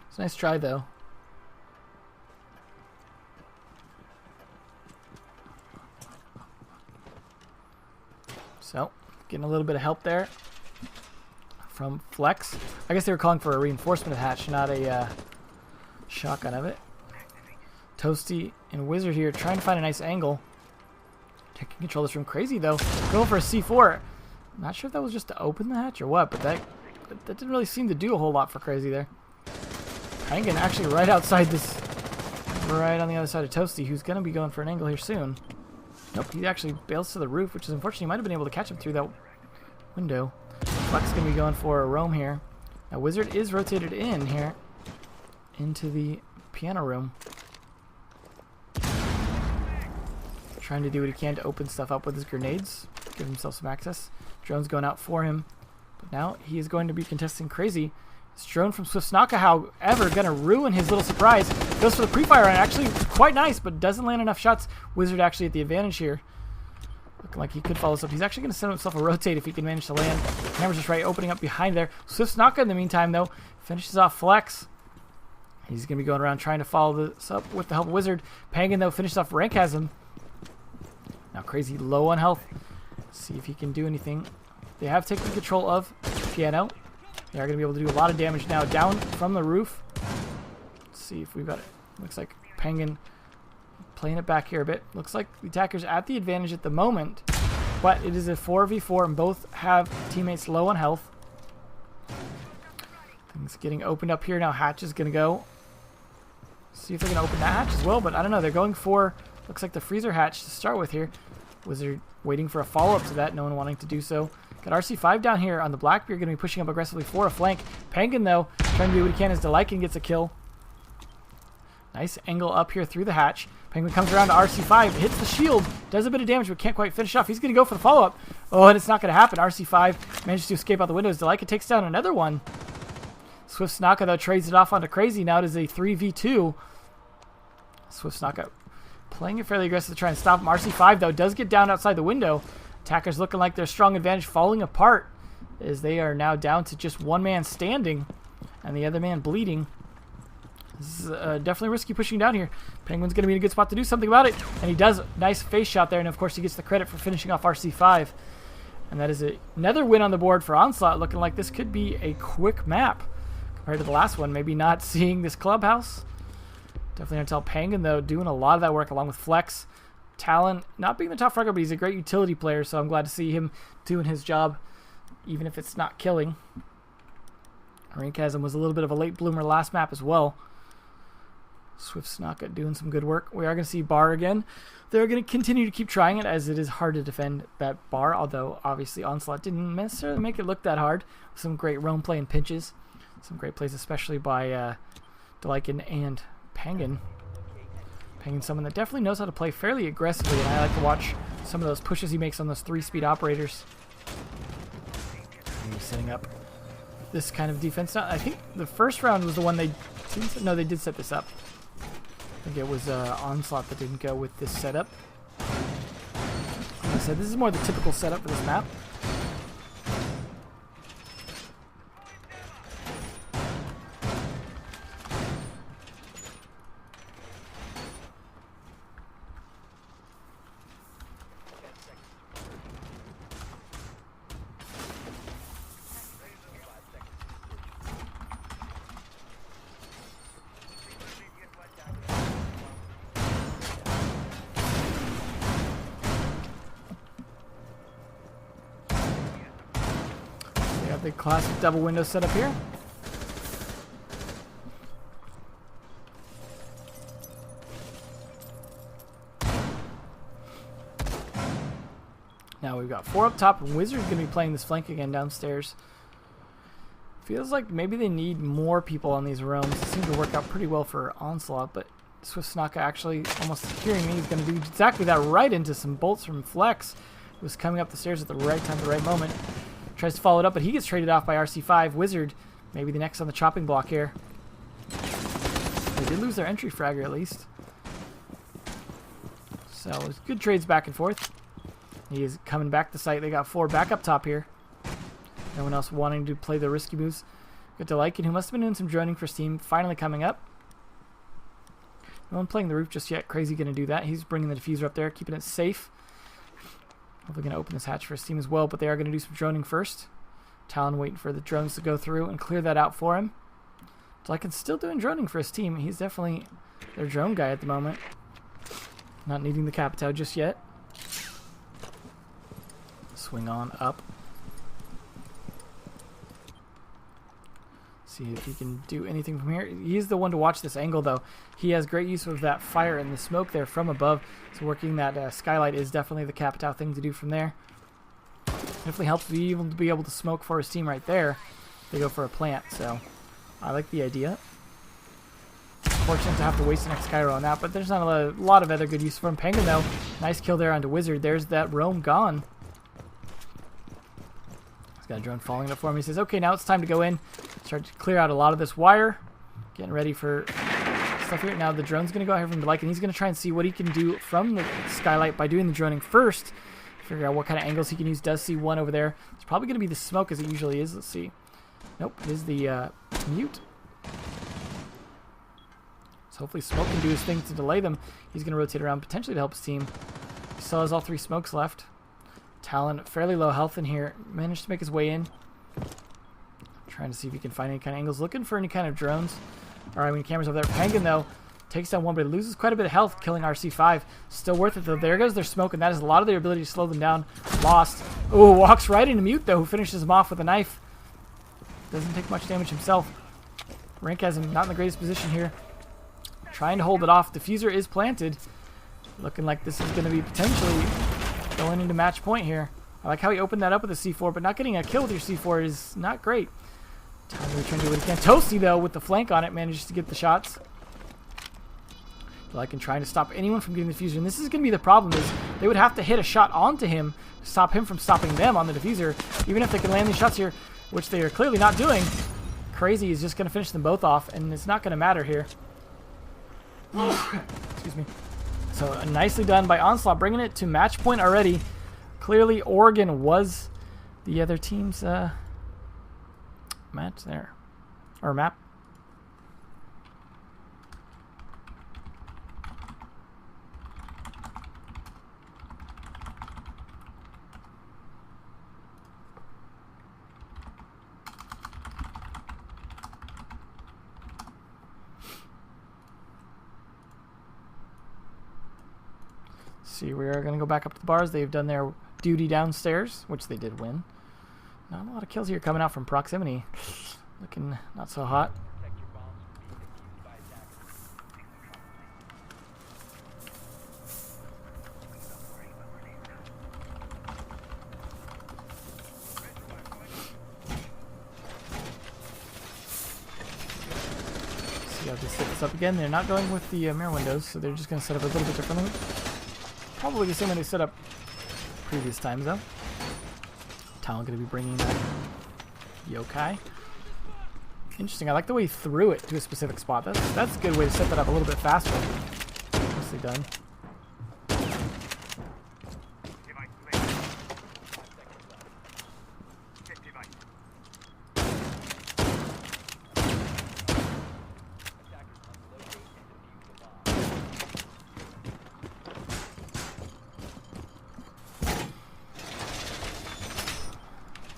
It's a nice try though. So, getting a little bit of help there from Flex. I guess they were calling for a reinforcement hatch, not a shotgun of it. Toasty and Wizard here trying to find a nice angle. Taking control of this room. Crazy though. Going for a C4. Not sure if that was just to open the hatch or what, but that didn't really seem to do a whole lot for Crazy there. Penguin actually right outside this, right on the other side of Toasty, who's going to be going for an angle here soon. Nope, he actually bails to the roof, which is unfortunate. He might have been able to catch him through that window. Flex is going to be going for a roam here. Now Wizard is rotated in here into the piano room. Trying to do what he can to open stuff up with his grenades. Give himself some access. Drone's going out for him. But now he is going to be contesting Crazy. This drone from Swiftnaka, however, going to ruin his little surprise. Goes for the pre-fire and actually quite nice, but doesn't land enough shots. Wizard actually at the advantage here. Looking like he could follow this up. He's actually going to send himself a rotate if he can manage to land. Camera's just right, opening up behind there. Swiftnaka in the meantime, though, finishes off Flex. He's going to be going around trying to follow this up with the help of Wizard. Penguin, though, finishes off Rankasm. Now Crazy low on health. See if he can do anything. They have taken control of Piano. They are going to be able to do a lot of damage now down from the roof. Let's see if we've got it. Looks like Penguin playing it back here a bit. Looks like the attacker's at the advantage at the moment. But it is a 4v4 and both have teammates low on health. Things getting opened up here now. Hatch is going to go. See if they're going to open that hatch as well. But I don't know. They're going for, looks like the freezer hatch to start with here. Wizard waiting for a follow-up to that. No one wanting to do so. Got RC5 down here on the Blackbeard, going to be pushing up aggressively for a flank. Penguin, though, trying to do what he can as Delikin gets a kill. Nice angle up here through the hatch. Penguin comes around to RC5, hits the shield, does a bit of damage, but can't quite finish off. He's going to go for the follow-up. Oh, and it's not going to happen. RC5 manages to escape out the windows. Delikin takes down another one. Swiftnaka, though, trades it off onto Crazy. Now it is a 3v2. Swiftnaka playing it fairly aggressive to try and stop him. RC5, though, does get down outside the window. Attackers looking like their strong advantage falling apart as they are now down to just one man standing and the other man bleeding. This is definitely risky pushing down here. Penguin's going to be in a good spot to do something about it, and he does. Nice face shot there, and of course he gets the credit for finishing off RC5. And that is another win on the board for Onslaught, looking like this could be a quick map compared to the last one. Maybe not seeing this clubhouse. Definitely going to tell Penguin, though, doing a lot of that work along with Flex. Talon, not being the top fragger, but he's a great utility player, so I'm glad to see him doing his job, even if it's not killing. Rankasm was a little bit of a late bloomer last map as well. Swiftnaka doing some good work. We are going to see Bar again. They're going to continue to keep trying it, as it is hard to defend that Bar, although obviously Onslaught didn't necessarily make it look that hard. Some great roam play and pinches. Some great plays, especially by Delikin and Penguin. Penguin's someone that definitely knows how to play fairly aggressively, and I like to watch some of those pushes he makes on those 3-speed operators. And he's setting up this kind of defense. Now, I think the first round was the one they didn't. No, they did set this up. I think it was Onslaught that didn't go with this setup. Like I said, this is more the typical setup for this map. The classic double window setup here. Now we've got 4 up top, and Wizard's going to be playing this flank again downstairs. Feels like maybe they need more people on these roams. It seems to work out pretty well for Onslaught, but Swift Snaka actually almost hearing me. He's going to do exactly that, right into some bolts from Flex, who was coming up the stairs at the right time, the right moment. Tries to follow it up, but he gets traded off by RC5. Wizard, maybe the next on the chopping block here. They did lose their entry fragger at least. So it's good trades back and forth. He is coming back to site. They got 4 back up top here. No one else wanting to play the risky moves. Got Delikin, who must have been doing some droning for Steam, finally coming up. No one playing the roof just yet. Crazy going to do that. He's bringing the diffuser up there, keeping it safe. Hopefully going to open this hatch for Steam as well, but they are going to do some droning first. Talon waiting for the drones to go through and clear that out for him. Delikin's still doing droning for his team. He's definitely their drone guy at the moment. Not needing the Capitao just yet. Swing on up. See if he can do anything from here. He's the one to watch this angle, though. He has great use of that fire and the smoke there from above. So working that skylight is definitely the Capitao thing to do from there. Definitely helps to be able to smoke for his team right there. They go for a plant, so I like the idea. Fortunate to have to waste an X-Cairo on that, but there's not a lot of other good use for him. Penguin, though, nice kill there onto Wizard. There's that roam gone. He's got a drone following it for him. He says, okay, now it's time to go in. Start to clear out a lot of this wire. Getting ready for stuff here. Now the drone's going to go out here from Delikin. He's going to try and see what he can do from the skylight by doing the droning first. Figure out what kind of angles he can use. Does see one over there. It's probably going to be the smoke as it usually is. Let's see. Nope, it is the mute. So hopefully smoke can do his thing to delay them. He's going to rotate around potentially to help his team. He still has all 3 smokes left. Talon, fairly low health in here. Managed to make his way in. Trying to see if he can find any kind of angles. Looking for any kind of drones. Alright, when camera's over there. Penguin, though, takes down one, but loses quite a bit of health, killing RC5. Still worth it, though. There goes their smoke, and that is a lot of their ability to slow them down. Lost. Oh, walks right into mute, though, who finishes him off with a knife. Doesn't take much damage himself. Rank has him not in the greatest position here. Trying to hold it off. Diffuser is planted. Looking like this is going to be potentially going into match point here. I like how he opened that up with a C4, but not getting a kill with your C4 is not great. Time to return to what he can. Toasty, though, with the flank on it, manages to get the shots. Like and trying to stop anyone from getting the diffuser. And this is going to be the problem, is they would have to hit a shot onto him to stop him from stopping them on the diffuser. Even if they can land these shots here, which they are clearly not doing. Crazy is just going to finish them both off, and it's not going to matter here. Excuse me. So nicely done by Onslaught, bringing it to match point already. Clearly Oregon was the other team's match there. Or map. See, we are going to go back up to the bars. They've done their duty downstairs, which they did win. Not a lot of kills here coming out from proximity. Looking not so hot. See how they set this up again. They're not going with the mirror windows, so they're just going to set up a little bit differently. Probably the same way they set up previous times, though. Talon going to be bringing that yokai. Interesting. I like the way he threw it to a specific spot. That's a good way to set that up a little bit faster. Nicely done.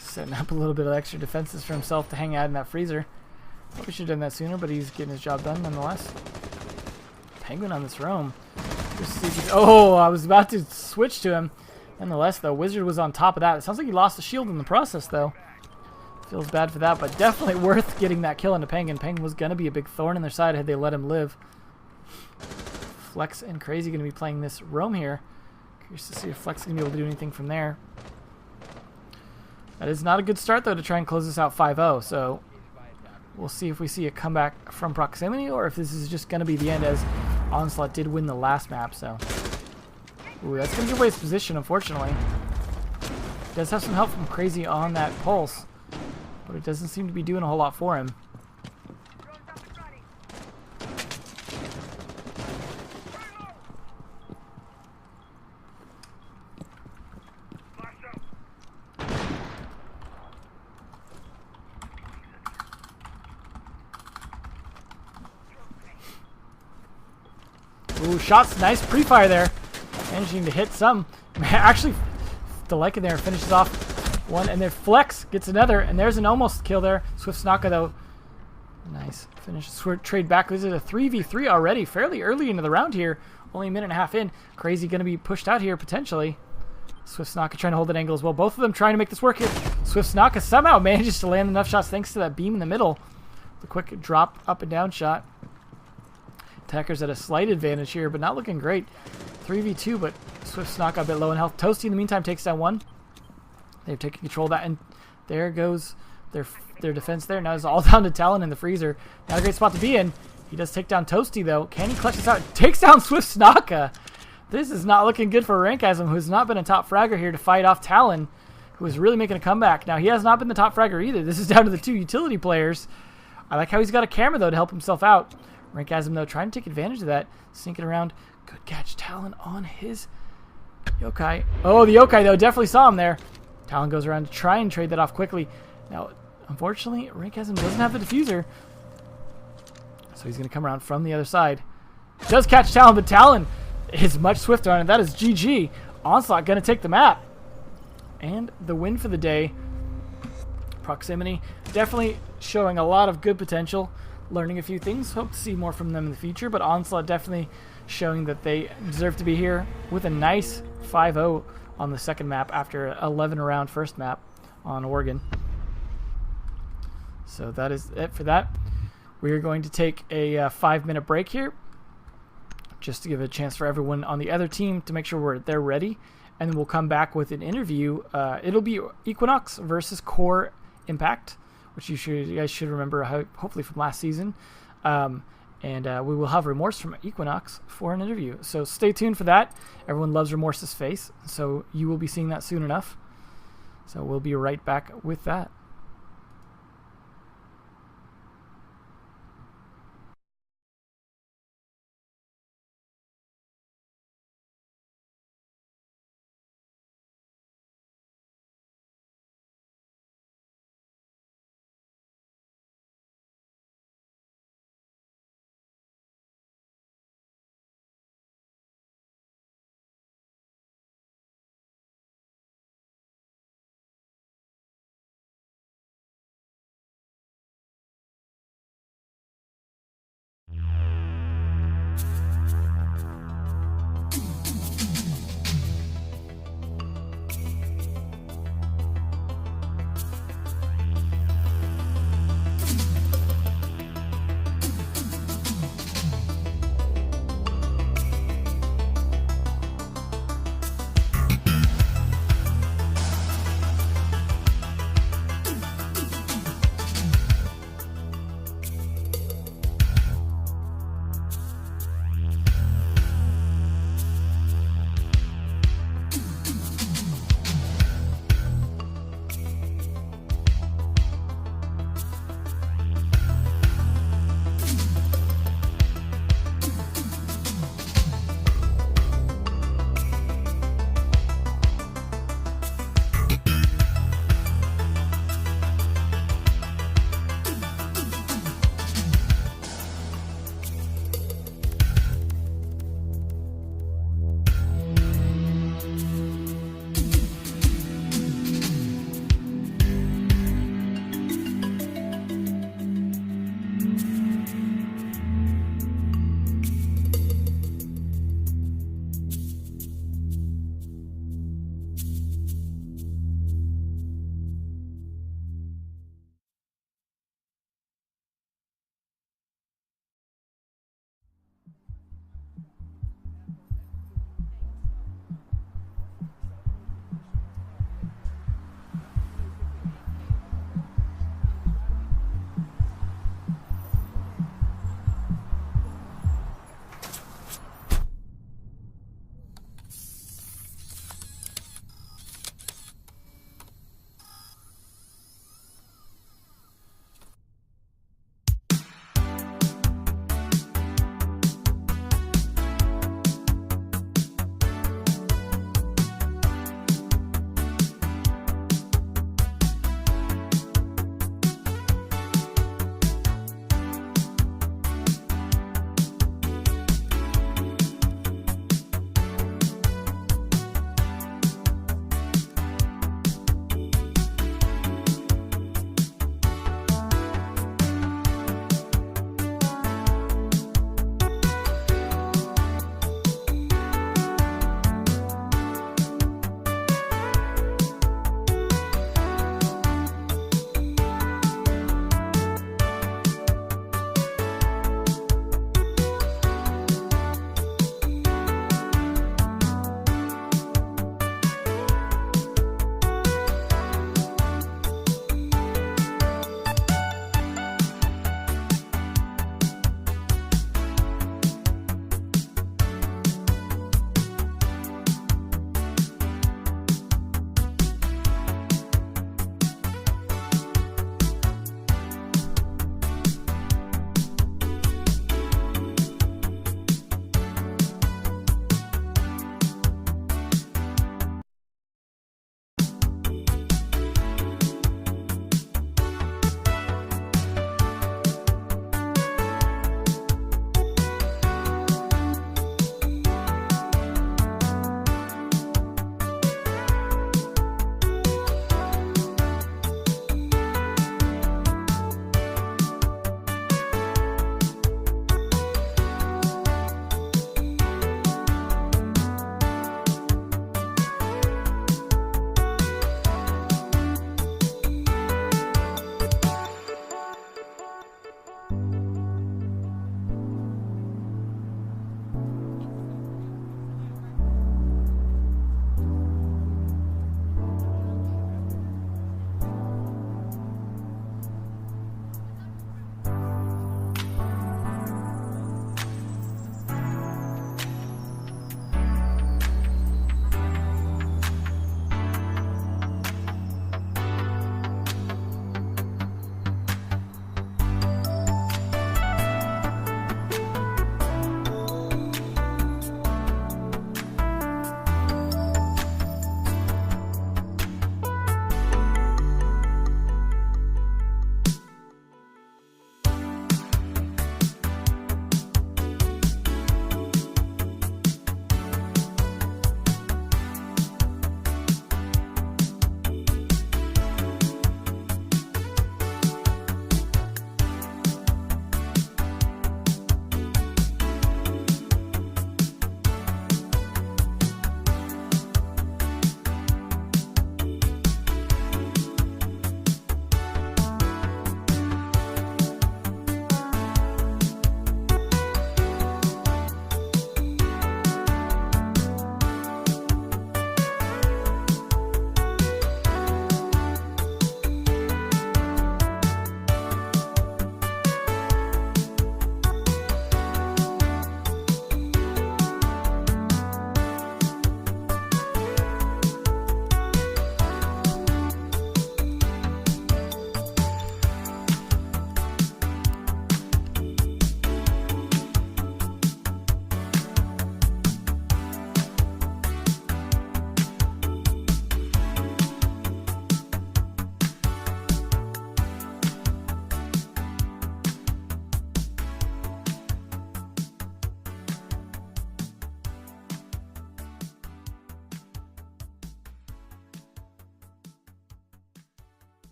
Setting up a little bit of extra defenses for himself to hang out in that freezer. Probably should have done that sooner, but he's getting his job done nonetheless. Penguin on this roam. Oh, I was about to switch to him. Nonetheless, though, Wizard was on top of that. It sounds like he lost a shield in the process, though. Feels bad for that, but definitely worth getting that kill into Penguin. Penguin was going to be a big thorn in their side had they let him live. Flex and Crazy going to be playing this roam here. Curious to see if Flex is going to be able to do anything from there. That is not a good start, though, to try and close this out 5-0. So we'll see if we see a comeback from Proximity or if this is just going to be the end, as Onslaught did win the last map. So, ooh, that's going to give away his position, unfortunately. Does have some help from Crazy on that pulse, but it doesn't seem to be doing a whole lot for him. Ooh, shots, nice pre-fire there. Managing to hit some. Actually, Delica there finishes off one, and then Flex gets another, and there's an almost kill there. Swift Snaka, though. Nice finish. Trade back. This is a 3v3 already, fairly early into the round here. Only a minute and a half in. Crazy going to be pushed out here, potentially. Swift Snaka trying to hold that angle as well. Both of them trying to make this work here. Swift Snaka somehow manages to land enough shots thanks to that beam in the middle. The quick drop up and down shot. Attacker's at a slight advantage here, but not looking great. 3v2, but Swift Snaka a bit low in health. Toasty, in the meantime, takes down one. They've taken control of that, and there goes their defense there. Now it's all down to Talon in the freezer. Not a great spot to be in. He does take down Toasty, though. Can he clutch this out? Takes down Swift Snaka. This is not looking good for Rankasm, who's not been a top fragger here to fight off Talon, who is really making a comeback. Now, he has not been the top fragger either. This is down to the two utility players. I like how he's got a camera, though, to help himself out. Rankasm, though, trying to take advantage of that. Sinking around. Good catch. Talon on his yokai. Oh, the yokai, though, definitely saw him there. Talon goes around to try and trade that off quickly. Now, unfortunately, Rankasm doesn't have the diffuser. So he's going to come around from the other side. Does catch Talon, but Talon is much swifter on it. That is GG. Onslaught going to take the map. And the win for the day. Proximity definitely showing a lot of good potential. Learning a few things. Hope to see more from them in the future. But Onslaught definitely showing that they deserve to be here with a nice 5-0 on the second map after 11 round first map on Oregon. So that is it for that. We're going to take a 5-minute break here just to give a chance for everyone on the other team to make sure they're ready. And then we'll come back with an interview. It'll be Equinox versus Core Impact, which you guys should remember, hopefully from last season. And we will have Remorse from Equinox for an interview. So stay tuned for that. Everyone loves Remorse's face, so you will be seeing that soon enough. So we'll be right back with that.